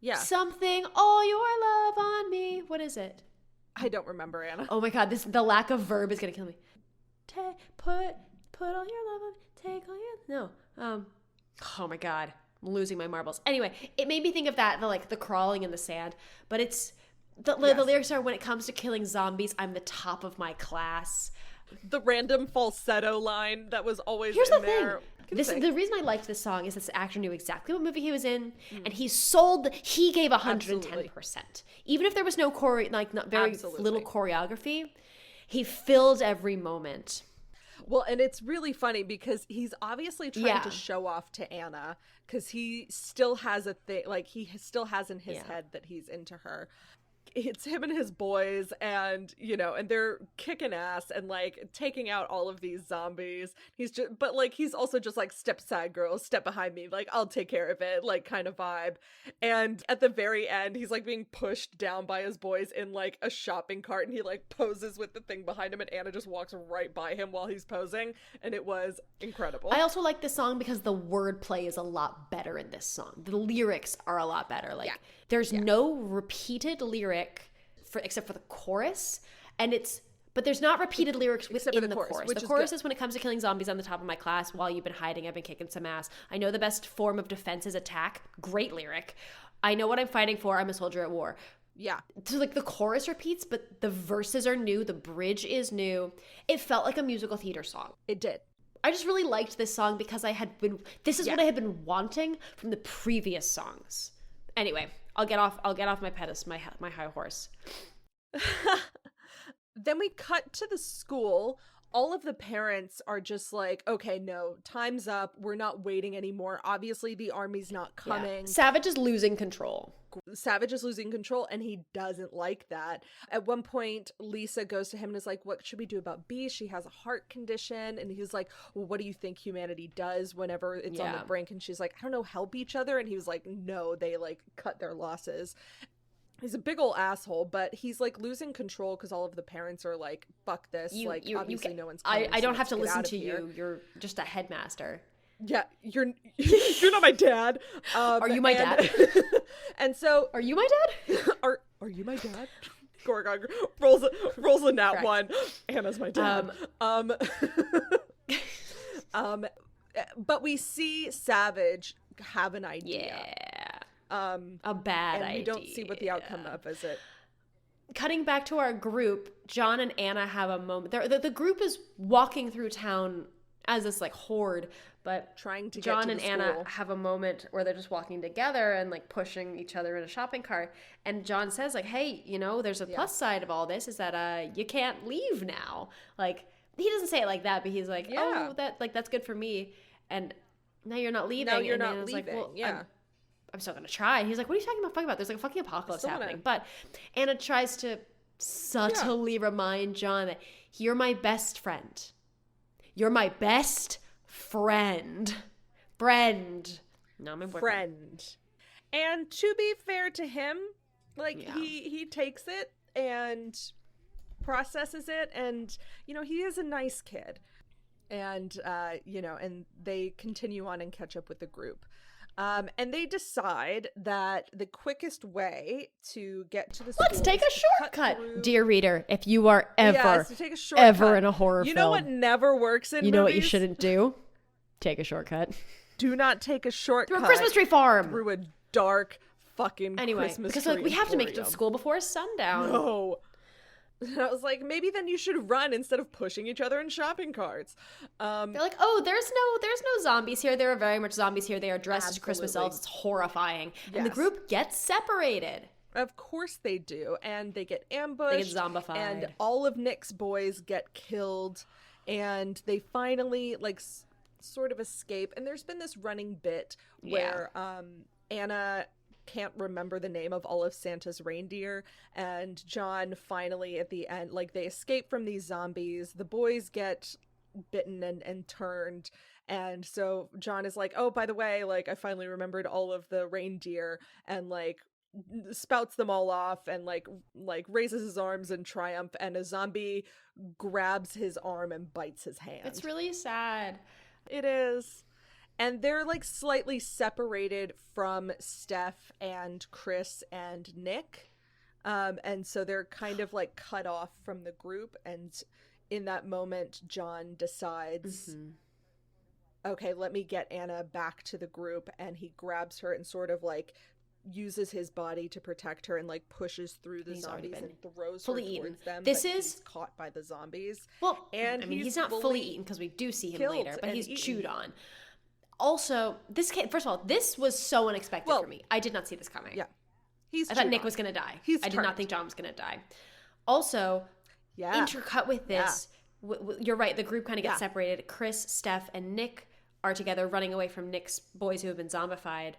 Yeah. Something, all your love on me. What is it? I don't remember, Anna. Oh my god, the lack of verb is gonna kill me. Put all your love on. Take all your Oh my god, I'm losing my marbles. Anyway, it made me think of that, the crawling in the sand. But it's the lyrics are, when it comes to killing zombies, I'm the top of my class. The random falsetto line that was always Here's in the there. Thing. The reason I liked this song is this actor knew exactly what movie he was in, and he gave 110%. Even if there was no very little choreography, he filled every moment. Well, and it's really funny because he's obviously trying Yeah. to show off to Anna because he still has a thing, like he still has in his head that he's into her. It's him and his boys, and and they're kicking ass and like taking out all of these zombies. But like he's also just like, step aside, girls, step behind me, like I'll take care of it, like kind of vibe. And at the very end, he's like being pushed down by his boys in like a shopping cart, and he like poses with the thing behind him, and Anna just walks right by him while he's posing, and it was incredible. I also like this song because the wordplay is a lot better in this song. The lyrics are a lot better. Like there's no repeated lyric except for the chorus, but there's not repeated lyrics within the chorus. The chorus is when it comes to killing zombies on the top of my class. While you've been hiding, I've been kicking some ass. I know the best form of defense is attack. Great lyric. I know what I'm fighting for. I'm a soldier at war. Yeah. So like the chorus repeats, but the verses are new. The bridge is new. It felt like a musical theater song. It did. I just really liked this song because this is what I had been wanting from the previous songs. Anyway, I'll get off my pedestal, my high horse. Then we cut to the school. All of the parents are just like, okay, no, time's up. We're not waiting anymore. Obviously, the army's not coming. Yeah. Savage is losing control. Savage is losing control, and he doesn't like that. At one point, Lisa goes to him and is like, what should we do about B? She has a heart condition. And he's like, well, what do you think humanity does whenever it's on the brink? And she's like, I don't know, help each other. And he was like, no, they like cut their losses. He's a big old asshole, but he's like losing control because all of the parents are like, fuck this. Obviously no one's coming. I don't have to listen to you. You're just a headmaster. Yeah, you're not my dad. Are you my dad? And so, are you my dad? Are you my dad? Gorgon rolls a nat Correct. one. Anna's my dad. But we see Savage have an idea. Yeah. A bad idea. We don't see what the outcome of is it. Cutting back to our group, John and Anna have a moment. The group is walking through town as this like horde, but trying to John get to and the Anna school. have a moment where they're just walking together and like pushing each other in a shopping cart. And John says like, hey, there's a plus side of all this is that you can't leave now. Like he doesn't say it like that, but he's like, oh, that's good for me. And now you're not leaving. Now you're and not Anna's leaving. Like, well, yeah. I'm still gonna try. And he's like, what are you talking about? There's like a fucking apocalypse happening. But Anna tries to subtly remind John that you're my best friend. You're my best friend. Not my boyfriend. Friend. And to be fair to him, like he takes it and processes it, and he is a nice kid. And and they continue on and catch up with the group. And they decide that the quickest way to get to the school. Let's take a shortcut, dear reader. If you are ever in a horror film, you know what never works in you know movies? what you shouldn't do? Take a shortcut. Do not take a shortcut Through a Christmas tree farm. Through a dark fucking Christmas because tree like we have to make it to emporium. school before sundown. No. And I was like, maybe then you should run instead of pushing each other in shopping carts. They're like, oh, there's no zombies here. There are very much zombies here. They are dressed as Christmas elves. It's horrifying. And the group gets separated. Of course they do. And they get ambushed. They get zombified. And all of Nick's boys get killed. And they finally, like, sort of escape. And there's been this running bit where Anna can't remember the name of all of Santa's reindeer, and John finally at the end, like, they escape from these zombies, the boys get bitten and turned, and so John is like, oh, by the way, like, I finally remembered all of the reindeer, and like spouts them all off and like raises his arms in triumph, and a zombie grabs his arm and bites his hand. It's really sad. It is. And they're like slightly separated from Steph and Chris and Nick. And so they're kind of like cut off from the group. And in that moment, John decides, okay, let me get Anna back to the group. And he grabs her and sort of like uses his body to protect her and like pushes through the zombies and throws her towards them. This but is he's caught by the zombies. Well, and I mean, he's not fully eaten because we do see him later, but he's chewed on. Also, first of all, this was so unexpected for me. I did not see this coming. Yeah. I thought Nick was going to die. I did not think John was going to die. Also, intercut with this, you're right. The group kind of gets separated. Chris, Steph, and Nick are together running away from Nick's boys who have been zombified.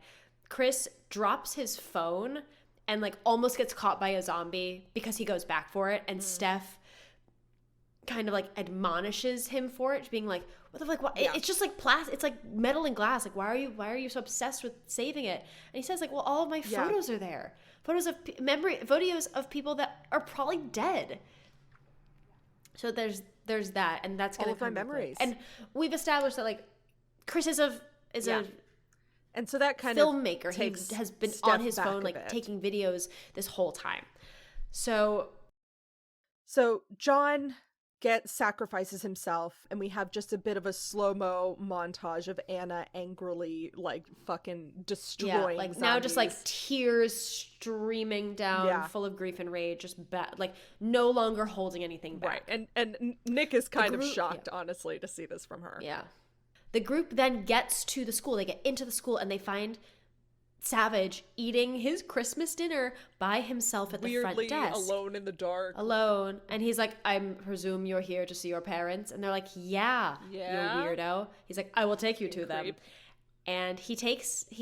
Chris drops his phone and like almost gets caught by a zombie because he goes back for it. And Steph kind of like admonishes him for it, being like, what the fuck? What? It's just like plastic. It's like metal and glass. Like, why are you so obsessed with saving it? And he says like, well, all of my photos are there. Photos of videos of people that are probably dead. So there's that, and that's gonna all of my memories. And we've established that like Chris is a and so that kind filmmaker. of takes he has been Steph on his phone like taking videos this whole time. So John sacrifices himself, and we have just a bit of a slow-mo montage of Anna angrily like fucking destroying like zombies. Now just like tears streaming down, full of grief and rage, just like no longer holding anything back. Right. And Nick is kind of shocked, honestly, to see this from her. Yeah. The group then gets to the school. They get into the school and they find Savage eating his Christmas dinner by himself at the front desk. Alone in the dark. Alone. And he's like, I presume you're here to see your parents. And they're like, yeah, you weirdo. He's like, I will take you to them. And he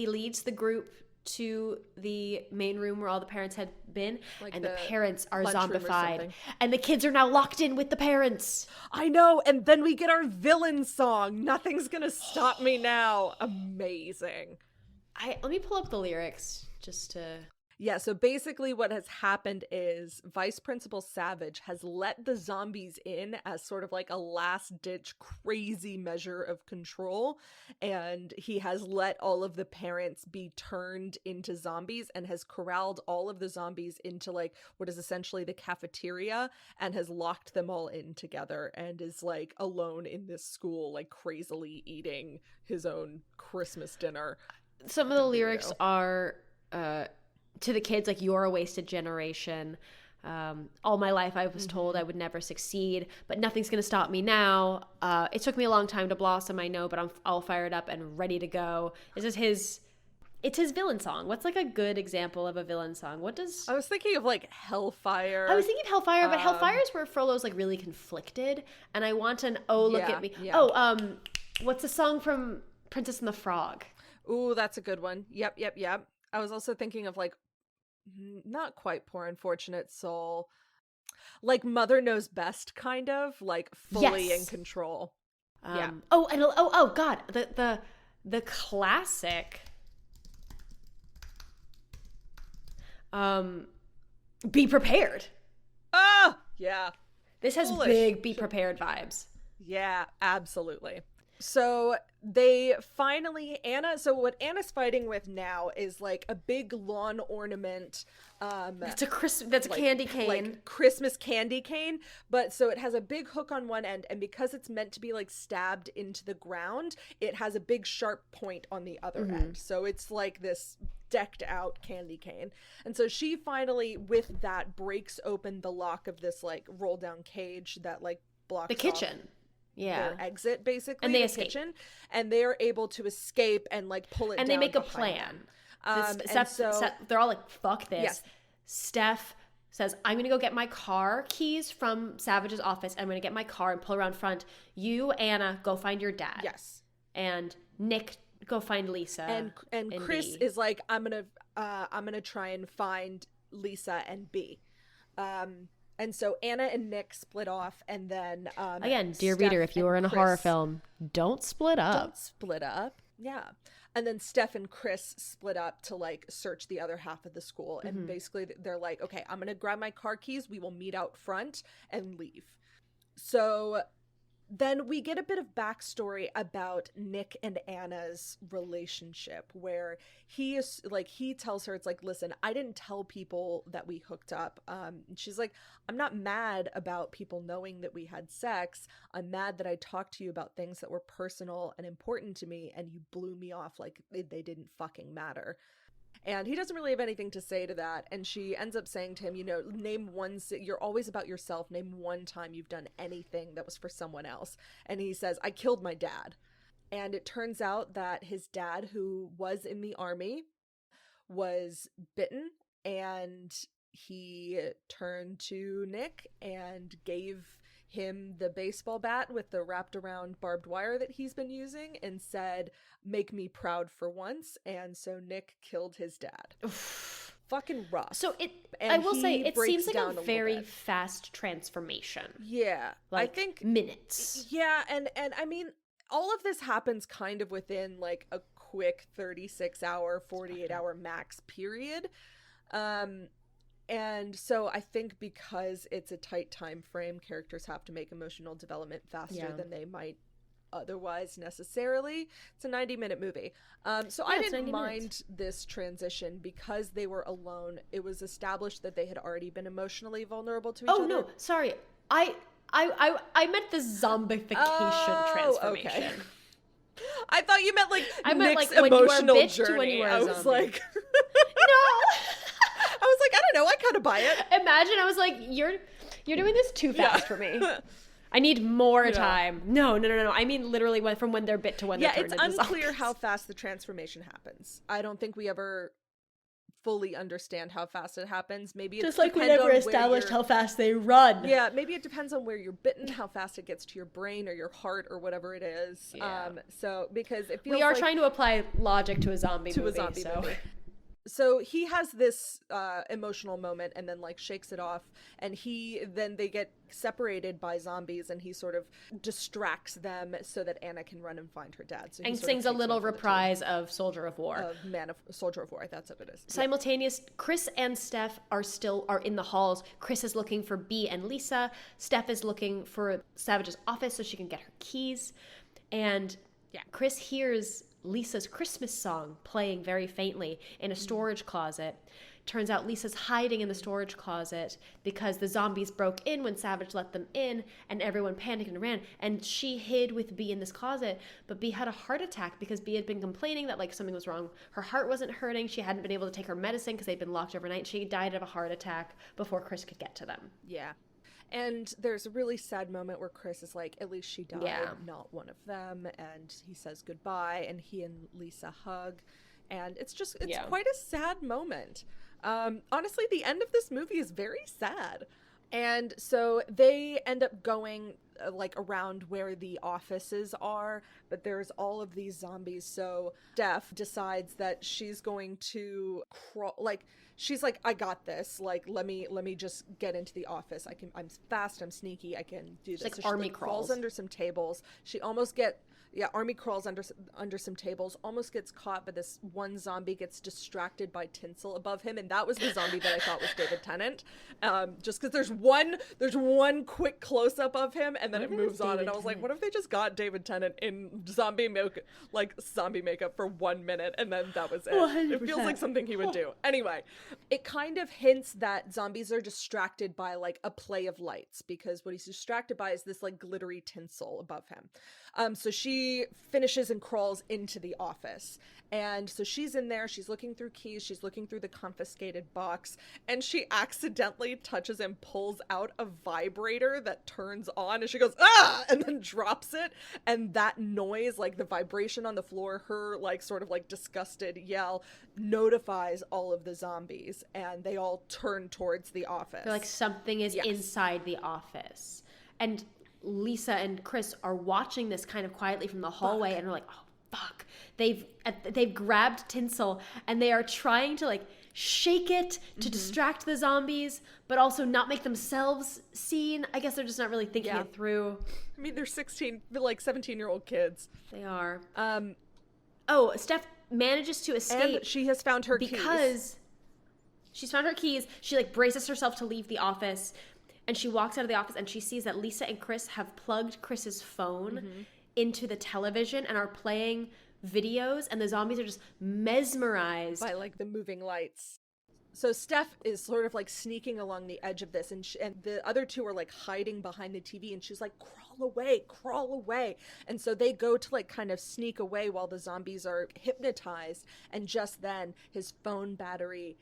leads the group to the main room where all the parents had been, like and the parents are zombified. And the kids are now locked in with the parents. I know, and then we get our villain song, Nothing's Gonna Stop Me Now. Amazing. Let me pull up the lyrics just to... Yeah, so basically what has happened is Vice Principal Savage has let the zombies in as sort of like a last-ditch crazy measure of control, and he has let all of the parents be turned into zombies and has corralled all of the zombies into like what is essentially the cafeteria and has locked them all in together and is like alone in this school like crazily eating his own Christmas dinner. Some of the lyrics are... to the kids, like, you're a wasted generation. All my life I was told I would never succeed, but nothing's going to stop me now. It took me a long time to blossom, I know, but I'm all fired up and ready to go. It's his villain song. What's like a good example of a villain song? I was thinking of like Hellfire. I was thinking of Hellfire, but Hellfire is where Frollo's like really conflicted, and I want an look at me. Yeah. What's the song from Princess and the Frog? Ooh, that's a good one. Yep. I was also thinking of like not quite Poor Unfortunate Soul, like Mother Knows Best, kind of like fully in control. Oh god, the classic Be Prepared. Oh yeah, this has big Be Prepared vibes. Yeah, absolutely. So they finally, what Anna's fighting with now is like a big lawn ornament. That's a candy cane. Like Christmas candy cane. But so it has a big hook on one end, and because it's meant to be like stabbed into the ground, it has a big sharp point on the other end. So it's like this decked out candy cane. And so she finally, with that, breaks open the lock of this like roll down cage that like blocks the kitchen. Their exit, basically, and they escape. Kitchen, and they are able to escape and like pull it and down. And they make a plan. They're all like, fuck this. Yes. Steph says, I'm going to go get my car keys from Savage's office. I'm going to get my car and pull around front. You, Anna, go find your dad. Yes. And Nick, go find Lisa. And Chris is like, I'm going to try and find Lisa and B. And so Anna and Nick split off, and then again, dear reader, if you are in a horror film, don't split up. Don't split up. Yeah. And then Steph and Chris split up to like search the other half of the school, and basically they're like, okay, I'm gonna grab my car keys, we will meet out front and leave. So then we get a bit of backstory about Nick and Anna's relationship, where he tells her, it's like, listen, I didn't tell people that we hooked up. She's like, I'm not mad about people knowing that we had sex. I'm mad that I talked to you about things that were personal and important to me, and you blew me off like they didn't fucking matter. And he doesn't really have anything to say to that. And she ends up saying to him, name one, you're always about yourself. Name one time you've done anything that was for someone else. And he says, I killed my dad. And it turns out that his dad, who was in the army, was bitten. And he turned to Nick and gave him the baseball bat with the wrapped around barbed wire that he's been using and said, "Make me proud for once." And so Nick killed his dad. Fucking rough. So And I will say, he it breaks seems like down a a very little bit. fast transformation. Yeah. Like, I think minutes. Yeah, and I mean, all of this happens kind of within like a quick 36-hour, 48-hour max period. And so I think because it's a tight time frame, characters have to make emotional development faster than they might otherwise necessarily. It's a 90-minute movie. So I didn't mind this transition because they were alone. It was established that they had already been emotionally vulnerable to each other. Oh, no, sorry. I meant the zombification transformation. Okay. I thought you meant like I meant Nick's like when you were a emotional bitch journey. to when you were a I was zombie. like, No. I was like, I don't know, I kind of buy it. Imagine I was like, you're doing this too fast for me. I need more time. No. I mean literally from when they're bit to when they're turned It's into unclear zombies. how fast the transformation happens. I don't think we ever fully understand how fast it happens. Maybe it's Just like we never established how fast they run. Yeah, maybe it depends on where you're bitten, how fast it gets to your brain or your heart or whatever it is. Yeah. So because it feels We are like trying to apply logic to a zombie movie. movie. So he has this emotional moment and then like shakes it off, and they get separated by zombies, and he sort of distracts them so that Anna can run and find her dad. So he And sort of sings a takes little one for the reprise of Soldier of War. team. Soldier of War, that's what it is. Simultaneous, Chris and Steph are in the halls. Chris is looking for Bea and Lisa. Steph is looking for Savage's office so she can get her keys. And Chris hears Lisa's Christmas song playing very faintly in a storage closet. Turns out Lisa's hiding in the storage closet because the zombies broke in when Savage let them in, and everyone panicked and ran. And she hid with Bea in this closet, but Bea had a heart attack because Bea had been complaining that like something was wrong. Her heart wasn't hurting. She hadn't been able to take her medicine because they'd been locked overnight. She died of a heart attack before Chris could get to them. Yeah. And there's a really sad moment where Chris is like, at least she died, not one of them. And he says goodbye, and he and Lisa hug. And it's quite a sad moment. Honestly, the end of this movie is very sad. And so they end up going like around where the offices are, but there's all of these zombies. So Steph decides that she's going to crawl, like she's like, I got this. Like, let me just get into the office. I'm fast. I'm sneaky. I can do this. Like so army she crawls crawls under some tables. She almost army crawls under some tables, almost gets caught, but this one zombie gets distracted by tinsel above him, and that was the zombie that I thought was David Tennant. Just because there's one quick close up of him, and then it moves on, and I was like, what if they just got David Tennant in zombie makeup for 1 minute, and then that was it? 100%. It feels like something he would do. Anyway, it kind of hints that zombies are distracted by like a play of lights, because what he's distracted by is this like glittery tinsel above him. So she finishes and crawls into the office. And so she's in there, she's looking through keys, she's looking through the confiscated box, and she accidentally touches and pulls out a vibrator that turns on, and she goes, ah! And then drops it. And that noise, like the vibration on the floor, her like sort of like disgusted yell, notifies all of the zombies, and they all turn towards the office. They're like, something is inside the office. And Lisa and Chris are watching this kind of quietly from the hallway, and are like, oh fuck, they've grabbed tinsel, and they are trying to like shake it to distract the zombies, but also not make themselves seen. I guess they're just not really thinking it through. I mean, they're 17-year-old kids. They are. Steph manages to escape. And she has found her keys. Because she's found her keys. She like braces herself to leave the office. And she walks out of the office, and she sees that Lisa and Chris have plugged Chris's phone into the television and are playing videos, and the zombies are just mesmerized by like the moving lights. So Steph is sort of like sneaking along the edge of this, and the other two are like hiding behind the TV, and she's like, crawl away. And so they go to like kind of sneak away while the zombies are hypnotized, and just then his phone battery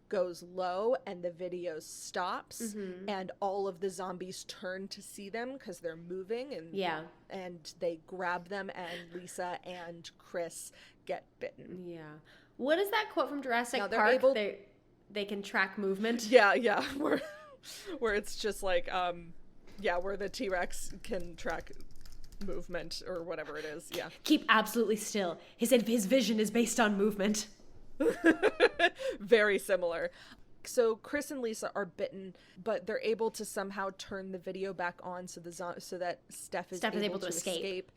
goes low and the video stops, and all of the zombies turn to see them because they're moving, and they grab them, and Lisa and Chris get bitten. Yeah. What is that quote from Jurassic Now Park? They can track movement. Yeah, where it's just like Yeah, where the T-Rex can track movement or whatever it is. Yeah. Keep absolutely still. His vision is based on movement. Very similar. So Chris and Lisa are bitten, but they're able to somehow turn the video back on so that Steph is able to escape.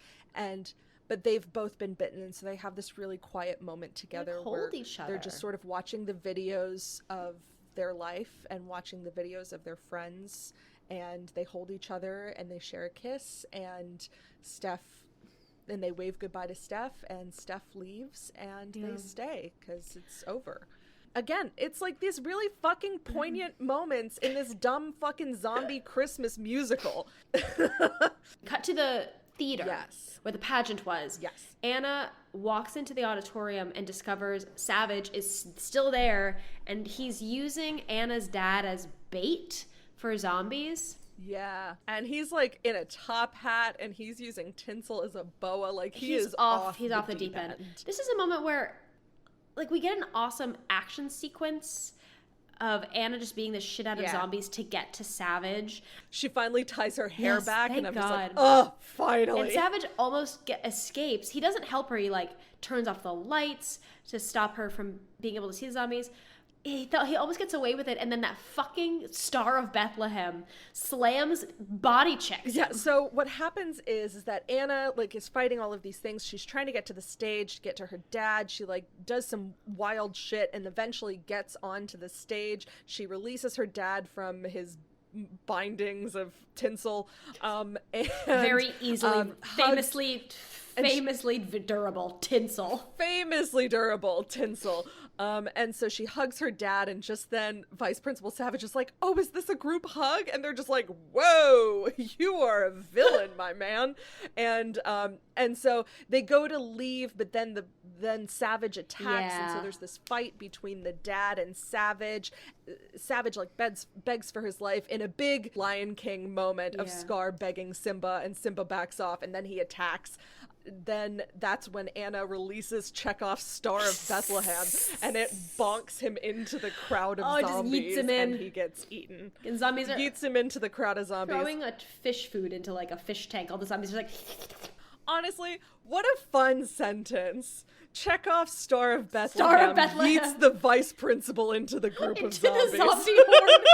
But they've both been bitten, and so they have this really quiet moment together where they're just sort of watching the videos of their life and watching the videos of their friends, and they hold each other and they share a kiss, and they wave goodbye to Steph, and Steph leaves, and they stay because it's over. Again, it's like these really fucking poignant moments in this dumb fucking zombie Christmas musical. Cut to the theater. Yes. Where the pageant was. Yes. Anna walks into the auditorium and discovers Savage is still there, and he's using Anna's dad as bait for zombies. Yeah. And he's like in a top hat, and he's using tinsel as a boa. Like he's off the deep end. This is a moment where like we get an awesome action sequence of Anna just being the shit out of zombies to get to Savage. She finally ties her hair back, and I'm just like, oh, finally. And Savage almost escapes. He doesn't help her. He like turns off the lights to stop her from being able to see the zombies. He almost gets away with it, and then that fucking Star of Bethlehem slams body checks. Yeah, so what happens is that Anna, like, is fighting all of these things. She's trying to get to the stage, to get to her dad. She, like, does some wild shit and eventually gets onto the stage. She releases her dad from his bindings of tinsel. And, very easily, famously durable tinsel. Famously durable tinsel. And so she hugs her dad, and just then Vice Principal Savage is like, oh, is this a group hug? And they're just like, whoa, you are a villain, my man. And so they go to leave, but then Savage attacks, and so there's this fight between the dad and Savage. Savage like begs for his life in a big Lion King moment of Scar begging Simba, and Simba backs off, and then he attacks. Then that's when Anna releases Chekhov's Star of Bethlehem, and it bonks him into the crowd of zombies, just yeets him in. And he gets eaten. And zombies yeets him into the crowd of zombies. Throwing a fish food into like a fish tank. All the zombies are like... Honestly, what a fun sentence. Chekhov's Star of Bethlehem yeets the vice principal into the group of zombies. The zombie horde.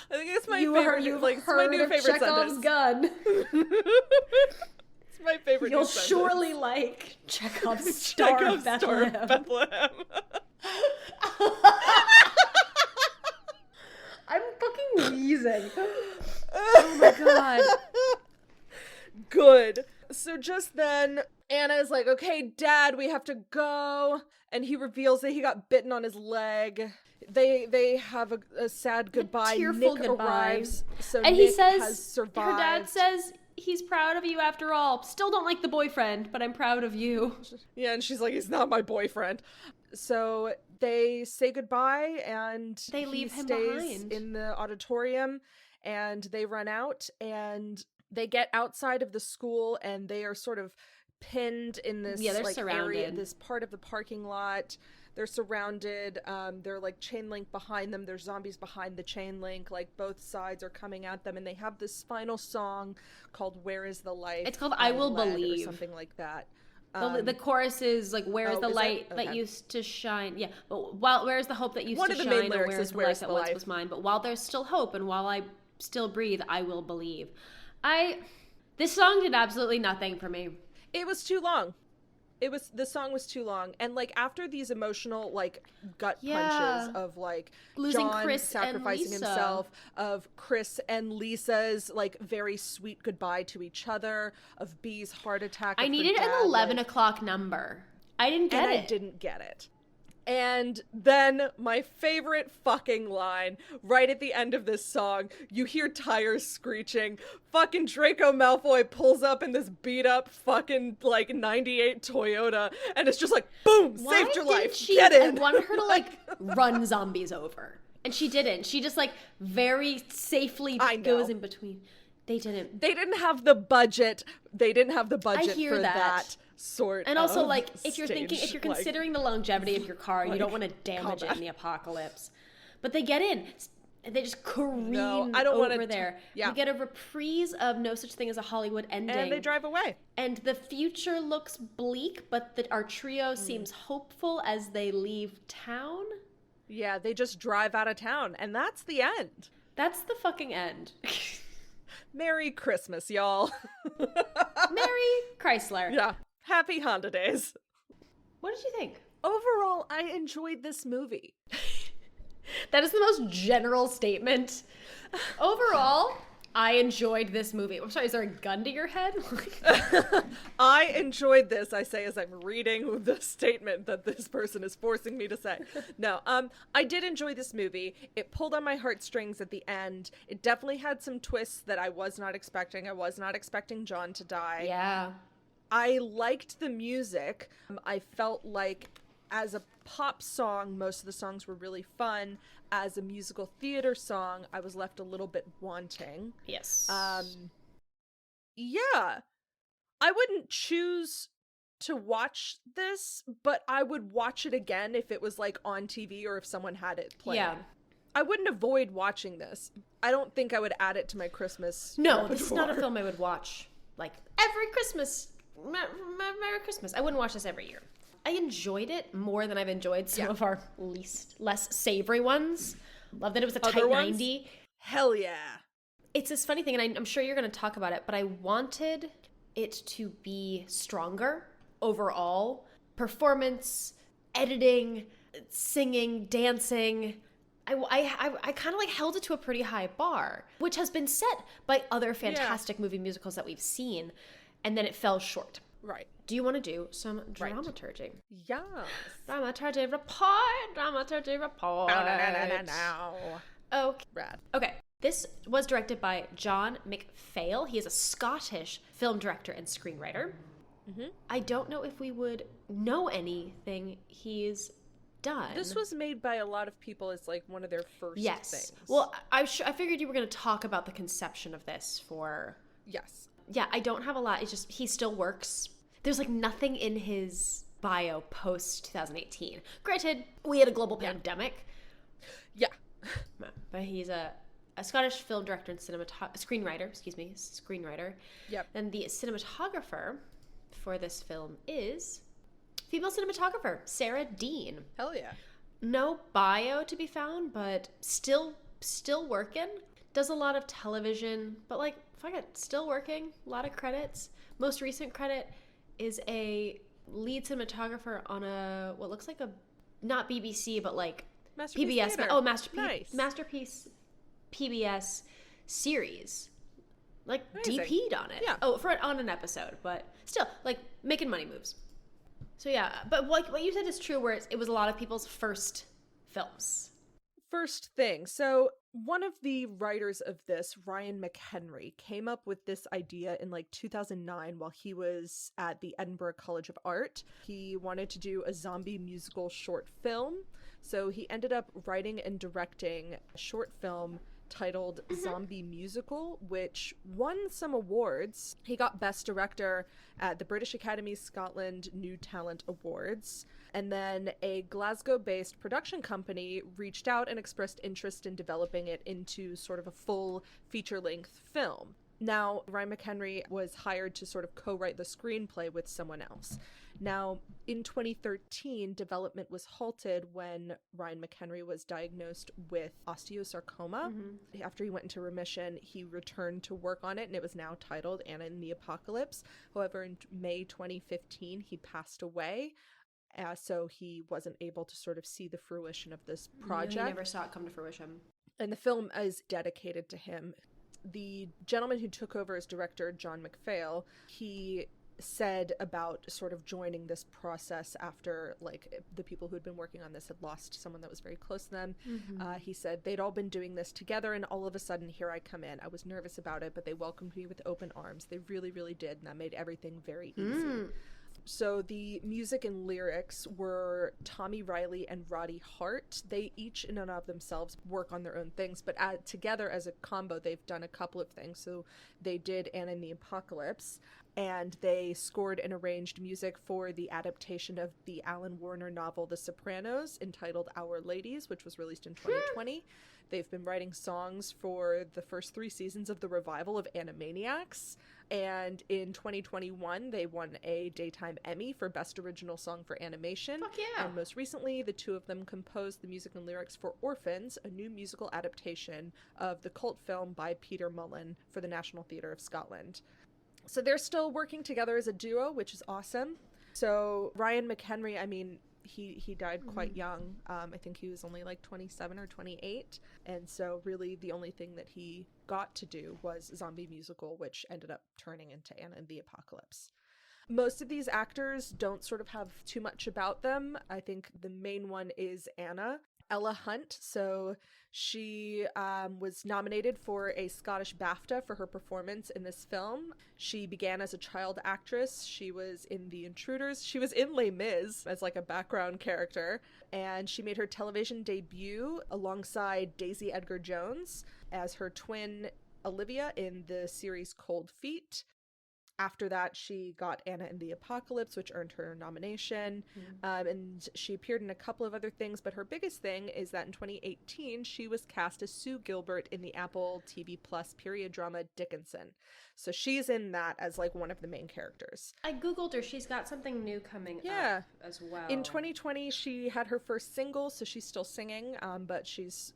I think it's my favorite. It's my new favorite Chekhov's sentence. gun. It's my favorite. You'll surely like Chekhov's Star of Bethlehem. I'm fucking wheezing. Oh my god. Good. So just then, Anna is like, okay, Dad, we have to go. And he reveals that he got bitten on his leg. They have a sad goodbye. Tearful Nick goodbye. Arrives. So and Nick he says, has survived. Her dad says, he's proud of you after all. Still don't like the boyfriend, but I'm proud of you. Yeah, and she's like, he's not my boyfriend. So they say goodbye, and they leave him stays behind in the auditorium, and they run out, and they get outside of the school, and they are sort of pinned in this area, this part of the parking lot. They're surrounded. They're like chain link behind them. There's zombies behind the chain link. Like both sides are coming at them, and they have this final song called "Where Is the Light?" It's called "I Will Believe" or something like that. The chorus is like, "Where is the light that used to shine?" Yeah, but where's the hope that used to shine? One of the main lyrics where is is the "Where's light the that light?" once was mine? But while there's still hope, and while I still breathe, I will believe. This song did absolutely nothing for me. It was too long. The song was too long, and like after these emotional like gut punches of like losing John Chris sacrificing and Lisa. himself, of Chris and Lisa's like very sweet goodbye to each other, of Bee's heart attack. I needed an 11 o'clock number. I didn't get it. I didn't get it. And then my favorite fucking line, right at the end of this song, you hear tires screeching. Fucking Draco Malfoy pulls up in this beat up fucking like 98 Toyota, and it's just like, boom, saved your life. Get in. I wanted her to like run zombies over. And she didn't. She just like very safely goes in between. They didn't have the budget. They didn't have the budget for that sort and also of like if you're considering the longevity of your car, you don't want to damage it in the apocalypse. But they get in. And they just careen I don't over wanna there. yeah. We get a reprise of No Such Thing as a Hollywood Ending. And they drive away. And the future looks bleak, but our trio seems hopeful as they leave town. Yeah, they just drive out of town, and that's the end. That's the fucking end. Merry Christmas, y'all. Merry Chrysler. Yeah. Happy Honda days. What did you think? Overall, I enjoyed this movie. That is the most general statement. Overall, I enjoyed this movie. I'm sorry, is there a gun to your head? I enjoyed this, I say as I'm reading the statement that this person is forcing me to say. No, I did enjoy this movie. It pulled on my heartstrings at the end. It definitely had some twists that I was not expecting. I was not expecting John to die. Yeah. I liked the music. I felt like as a pop song, most of the songs were really fun. As a musical theater song, I was left a little bit wanting. Yes. Yeah. I wouldn't choose to watch this, but I would watch it again if it was like on TV or if someone had it playing. Yeah. I wouldn't avoid watching this. I don't think I would add it to my Christmas repertoire. This is not a film I would watch like every Christmas. Merry Christmas. I wouldn't watch this every year. I enjoyed it more than I've enjoyed some of our less savory ones. Love that it was a tight 90. Hell yeah. It's this funny thing, and I'm sure you're going to talk about it, but I wanted it to be stronger overall. Performance, editing, singing, dancing. I kind of like held it to a pretty high bar, which has been set by other fantastic movie musicals that we've seen, and then it fell short. Right. Do you want to do some dramaturgy? Yes. Dramaturgy report. Dramaturgy report. Now. Okay. Rad. Okay. This was directed by John McPhail. He is a Scottish film director and screenwriter. Mm-hmm. I don't know if we would know anything he's done. This was made by a lot of people as like one of their first things. Well, I figured you were going to talk about the conception of this for... Yes. Yeah, I don't have a lot. It's just he still works. There's like nothing in his bio post 2018. Granted, we had a global pandemic. Yeah. But he's a Scottish film director and screenwriter. Yep. And the cinematographer for this film is female cinematographer Sarah Dean. Hell yeah. No bio to be found, but still working. Does a lot of television, but like, fuck it, still working. A lot of credits. Most recent credit is a lead cinematographer on what looks like a, not BBC, but like Masterpiece PBS. Theater. Masterpiece PBS series. Like Amazing. DP'd on it. Yeah. On an episode, but still, like, making money moves. So yeah, but what you said is true, where it was a lot of people's first films. First thing. So one of the writers of this, Ryan McHenry, came up with this idea in like 2009 while he was at the Edinburgh College of Art. He wanted to do a zombie musical short film. So he ended up writing and directing a short film titled Zombie Musical, which won some awards. He got Best Director at the British Academy Scotland New Talent Awards. And then a Glasgow-based production company reached out and expressed interest in developing it into sort of a full feature-length film. Now, Ryan McHenry was hired to sort of co-write the screenplay with someone else. Now, in 2013, development was halted when Ryan McHenry was diagnosed with osteosarcoma. Mm-hmm. After he went into remission, he returned to work on it, and it was now titled Anna and the Apocalypse. However, in May 2015, he passed away. So he wasn't able to sort of see the fruition of this project. He never saw it come to fruition. And the film is dedicated to him. The gentleman who took over as director, John McPhail, he said about sort of joining this process after like the people who had been working on this had lost someone that was very close to them. Mm-hmm. He said they'd all been doing this together, and all of a sudden here I come in. I was nervous about it, but they welcomed me with open arms. They really, really did, and that made everything very easy. So the music and lyrics were Tommy Riley and Roddy Hart. They each in and of themselves work on their own things, but together as a combo, they've done a couple of things. So they did Anna and the Apocalypse. and they scored and arranged music for the adaptation of the Alan Warner novel The Sopranos, entitled Our Ladies, which was released in 2020. They've been writing songs for the first 3 seasons of the revival of Animaniacs, and in 2021 they won a Daytime Emmy for Best Original Song for Animation. Fuck yeah. And most recently, the two of them composed the music and lyrics for Orphans, a new musical adaptation of the cult film by Peter Mullen for the National Theatre of Scotland. So they're still working together as a duo, which is awesome. So Ryan McHenry, I mean, he died quite young. I think he was only like 27 or 28. And so really the only thing that he got to do was zombie musical, which ended up turning into Anna and the Apocalypse. Most of these actors don't sort of have too much about them. I think the main one is Anna. Ella Hunt. So she was nominated for a Scottish BAFTA for her performance in this film. She began as a child actress. She was in The Intruders. She was in Les Mis as like a background character. And she made her television debut alongside Daisy Edgar Jones as her twin Olivia in the series Cold Feet. After that, she got Anna and the Apocalypse, which earned her a nomination, and she appeared in a couple of other things, but her biggest thing is that in 2018, she was cast as Sue Gilbert in the Apple TV Plus period drama Dickinson. So she's in that as, like, one of the main characters. I googled her. She's got something new coming up as well. In 2020, she had her first single, so she's still singing, but she's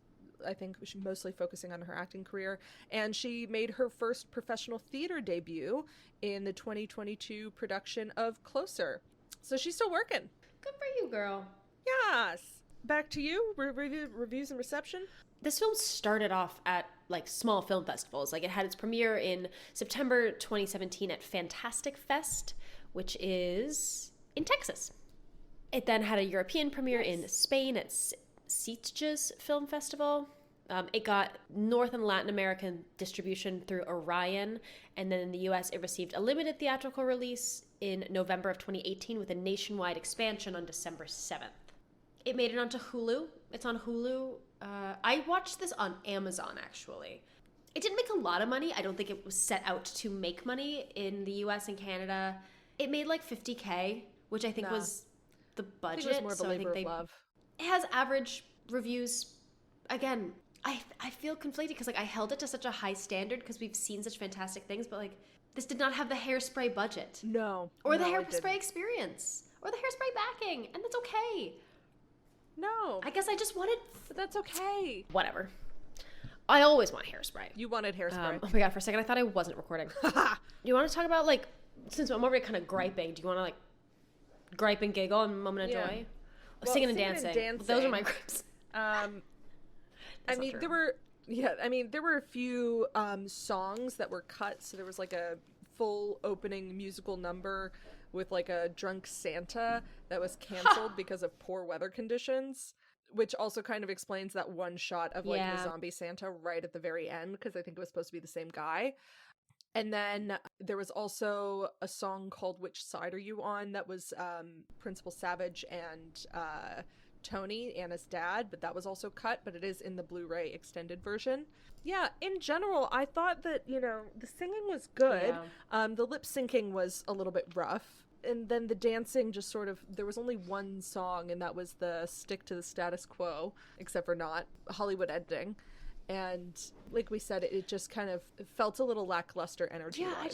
mostly focusing on her acting career. And she made her first professional theater debut in the 2022 production of Closer. So she's still working. Good for you, girl. Yes. Back to you. Reviews and reception. This film started off at like small film festivals. Like it had its premiere in September 2017 at Fantastic Fest, which is in Texas. It then had a European premiere in Spain at Sitges Film Festival. It got North and Latin American distribution through Orion, and then in the US it received a limited theatrical release in November of 2018 with a nationwide expansion on December 7th. It made it onto Hulu. It's on Hulu. I watched this on Amazon, actually. It didn't make a lot of money. I don't think it was set out to make money in the US and Canada. It made like $50K, which I think was the budget. I think it was more of a labor of love. It has average reviews. Again, I feel conflicted because like I held it to such a high standard because we've seen such fantastic things, but like this did not have the Hairspray budget. No. Or the Hairspray experience. Or the Hairspray backing. And that's okay. No. I guess I just wanted... But that's okay. Whatever. I always want Hairspray. You wanted Hairspray. Oh my god, for a second I thought I wasn't recording. You want to talk about like, since I'm already kind of griping, do you want to like gripe and giggle and moment of joy? Well, singing and dancing. Those are my gripes. I mean, there were a few songs that were cut. So there was like a full opening musical number with like a drunk Santa that was canceled because of poor weather conditions, which also kind of explains that one shot of like the zombie Santa right at the very end, because I think it was supposed to be the same guy. And then there was also a song called Which Side Are You On? That was Principal Savage and Tony, Anna's dad, but that was also cut, but it is in the Blu-ray extended version. Yeah, in general, I thought that, the singing was good. Yeah. The lip syncing was a little bit rough. And then the dancing just sort of, there was only one song, and that was the Stick to the Status Quo, except for not Hollywood ending. And like we said, it just kind of felt a little lackluster energy. Yeah,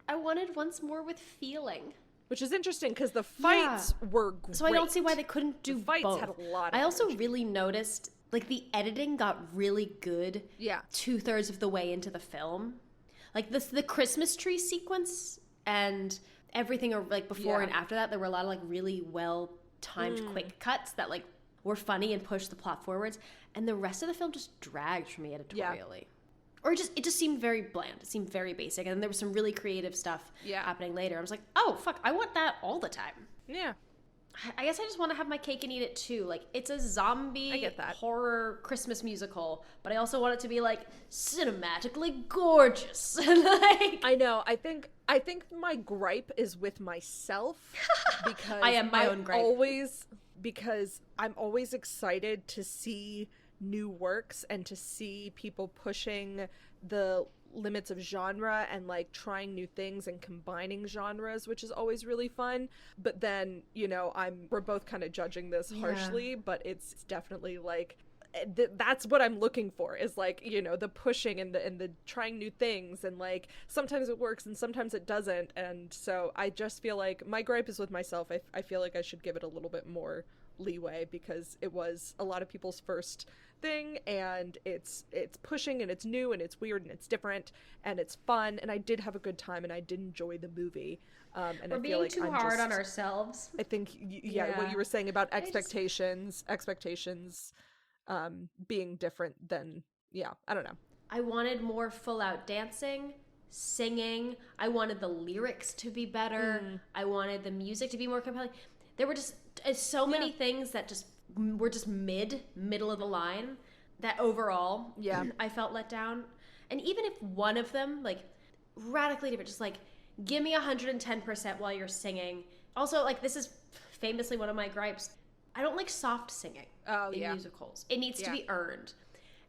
I wanted once more with feeling. Which is interesting because the fights were great. So I don't see why they couldn't do the fights both. Had a lot of I also energy. really noticed, like, the editing got really good 2/3 of the way into the film. Like, the Christmas tree sequence and everything, like, before and after that, there were a lot of, like, really well-timed quick cuts that, like, were funny and pushed the plot forwards. And the rest of the film just dragged for me editorially. Yeah. Or it just seemed very bland. It seemed very basic. And there was some really creative stuff happening later. I was like, oh, fuck, I want that all the time. Yeah. I guess I just want to have my cake and eat it too. Like, it's a zombie horror Christmas musical, but I also want it to be, like, cinematically gorgeous. Like, I know. I think my gripe is with myself because I am my own gripe. Because I'm always excited to see new works and to see people pushing the limits of genre and like trying new things and combining genres, which is always really fun. But then, you know, we're both kind of judging this harshly, but it's definitely like that's what I'm looking for, is like, you know, the pushing and the trying new things, and like sometimes it works and sometimes it doesn't. And so I just feel like my gripe is with myself. I feel like I should give it a little bit more leeway, because it was a lot of people's first thing, and it's pushing and it's new and it's weird and it's different and it's fun, and I did have a good time and I did enjoy the movie. And we're I feel being like too hard on ourselves. I think what you were saying about expectations being different than, I don't know. I wanted more full out dancing, singing. I wanted the lyrics to be better. I wanted the music to be more compelling. There were just so many things that just were just middle of the line, that overall I felt let down. And even if one of them, like, radically different, just like, give me 110% while you're singing. Also, like, this is famously one of my gripes. I don't like soft singing in musicals. It needs to be earned.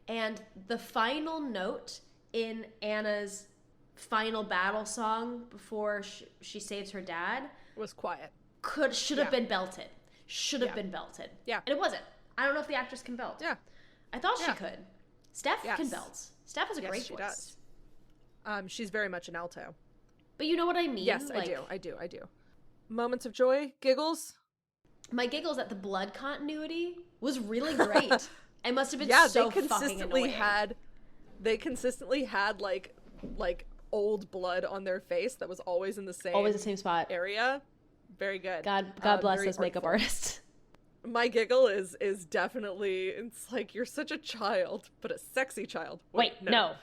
And the final note in Anna's final battle song before she saves her dad was quiet. Should have been belted. Should have been belted. Yeah. And it wasn't. I don't know if the actress can belt. Yeah. I thought she could. Steph can belt. Steph has a great voice. Does. She's very much an alto. But you know what I mean? Yes, like, I do. Moments of joy, giggles. My giggles at the blood continuity was really great. It must have been so fucking annoying. They consistently had like old blood on their face that was always in the same spot area. Very good. God bless those makeup artists. My giggle is definitely, it's like, you're such a child, but a sexy child. Wait, no.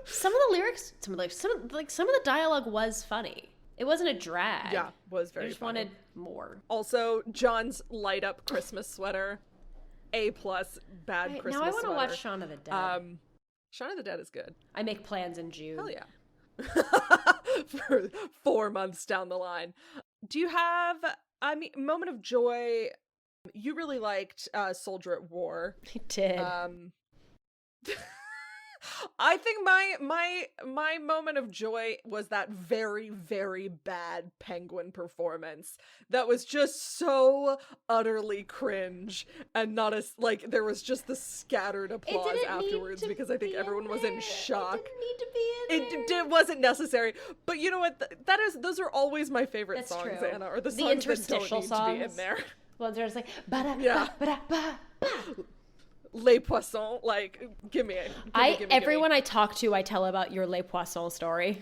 Some of the lyrics, some of the dialogue was funny. It wasn't a drag. Yeah, was very. I just funny. wanted more. Also, John's light up Christmas sweater, A+, bad Christmas sweater. Now I want to watch Shaun of the Dead. Shaun of the Dead is good. I make plans in June. Hell yeah. For 4 months down the line. Do you have, moment of joy? You really liked Soldier at War. I did. I think my moment of joy was that very, very bad Penguin performance that was just so utterly cringe, and not as, like, there was just the scattered applause afterwards because I think everyone was in shock. It didn't need to be in there. It wasn't necessary. But you know what? Those are always my favorite That's songs, true. Anna, or the songs that don't need to be in there. Ones where it's like, ba-da-ba-da-ba-ba. Les Poissons, like, give me. Everyone I talk to, I tell about your Les Poissons story.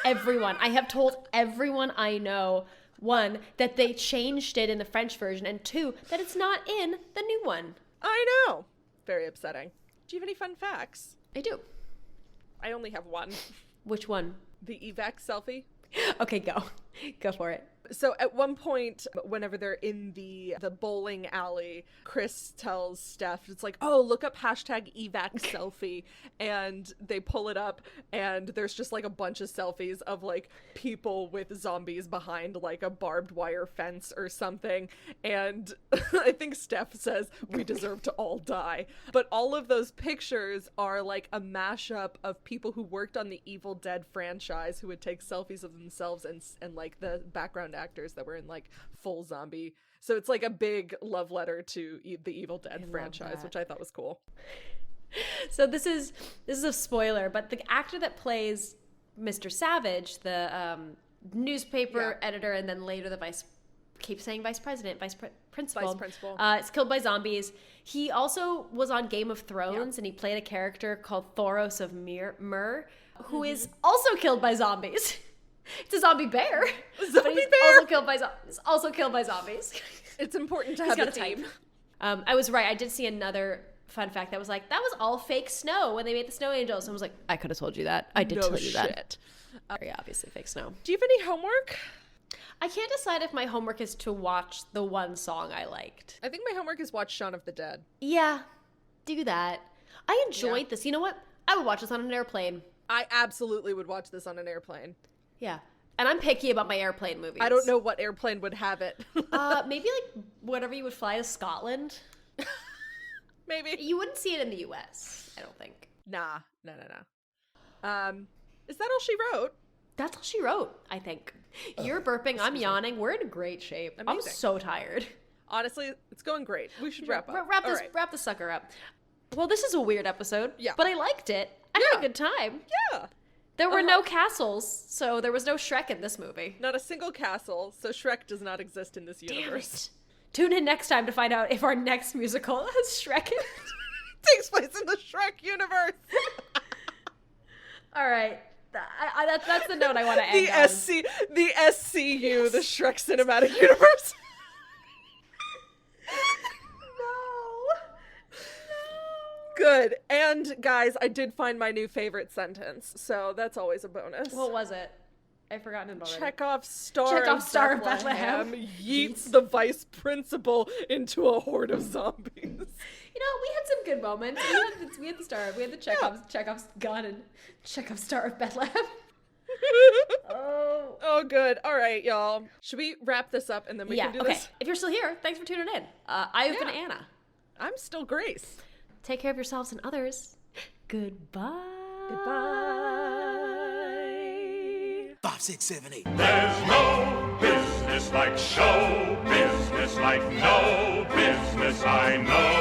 Everyone. I have told everyone I know, 1, that they changed it in the French version, and 2, that it's not in the new one. I know. Very upsetting. Do you have any fun facts? I do. I only have one. Which one? The evac selfie. Okay, go. Go for it. So at one point, whenever they're in the bowling alley, Chris tells Steph, it's like, oh, look up #evac selfie. And they pull it up, and there's just like a bunch of selfies of like people with zombies behind like a barbed wire fence or something. And I think Steph says, we deserve to all die. But all of those pictures are like a mashup of people who worked on the Evil Dead franchise who would take selfies of themselves and like the background actors that were in like full zombie. So it's like a big love letter to the Evil Dead franchise, which I thought was cool. So this is a spoiler, but the actor that plays Mr. Savage, the newspaper editor, and then later the vice principal, is killed by zombies. He also was on Game of Thrones, and he played a character called Thoros of Myr, who is also killed by zombies. It's a zombie bear. Also killed by zombies. It's important to have a team. I was right. I did see another fun fact that was like, that was all fake snow when they made the snow angels. I was like, I could have told you that. I did tell you that. Very obviously fake snow. Do you have any homework? I can't decide if my homework is to watch the one song I liked. I think my homework is watch Shaun of the Dead. Yeah, do that. I enjoyed this. You know what? I would watch this on an airplane. I absolutely would watch this on an airplane. Yeah. And I'm picky about my airplane movies. I don't know what airplane would have it. Maybe like whatever you would fly to Scotland. Maybe. You wouldn't see it in the US, I don't think. Nah. Is that all she wrote? That's all she wrote, I think. You're burping, I'm yawning. We're in great shape. I'm Amazing. so tired. Honestly, it's going great. We should wrap up. Wrap this sucker up. Well, this is a weird episode. Yeah. But I liked it. I had a good time. Yeah. There were no castles, so there was no Shrek in this movie. Not a single castle, so Shrek does not exist in this universe. Damn it. Tune in next time to find out if our next musical has Shrek in it. Takes place in the Shrek universe. All right. That's the note I want to end on. The SCU, the Shrek Cinematic Universe. No. Good. And guys, I did find my new favorite sentence, so that's always a bonus. What was it? I've forgotten it already. Chekhov's star of Bethlehem yeets the vice principal into a horde of zombies. You know, we had some good moments. We had the star. We had the Chekhov's gun and Chekhov's Star of Bethlehem. Oh, good. All right, y'all. Should we wrap this up and then we can do this? If you're still here, thanks for tuning in. I've been Anna. I'm still Grace. Take care of yourselves and others. Goodbye. Goodbye. 5, 6, 7, 8. There's no business like show business, like no business I know.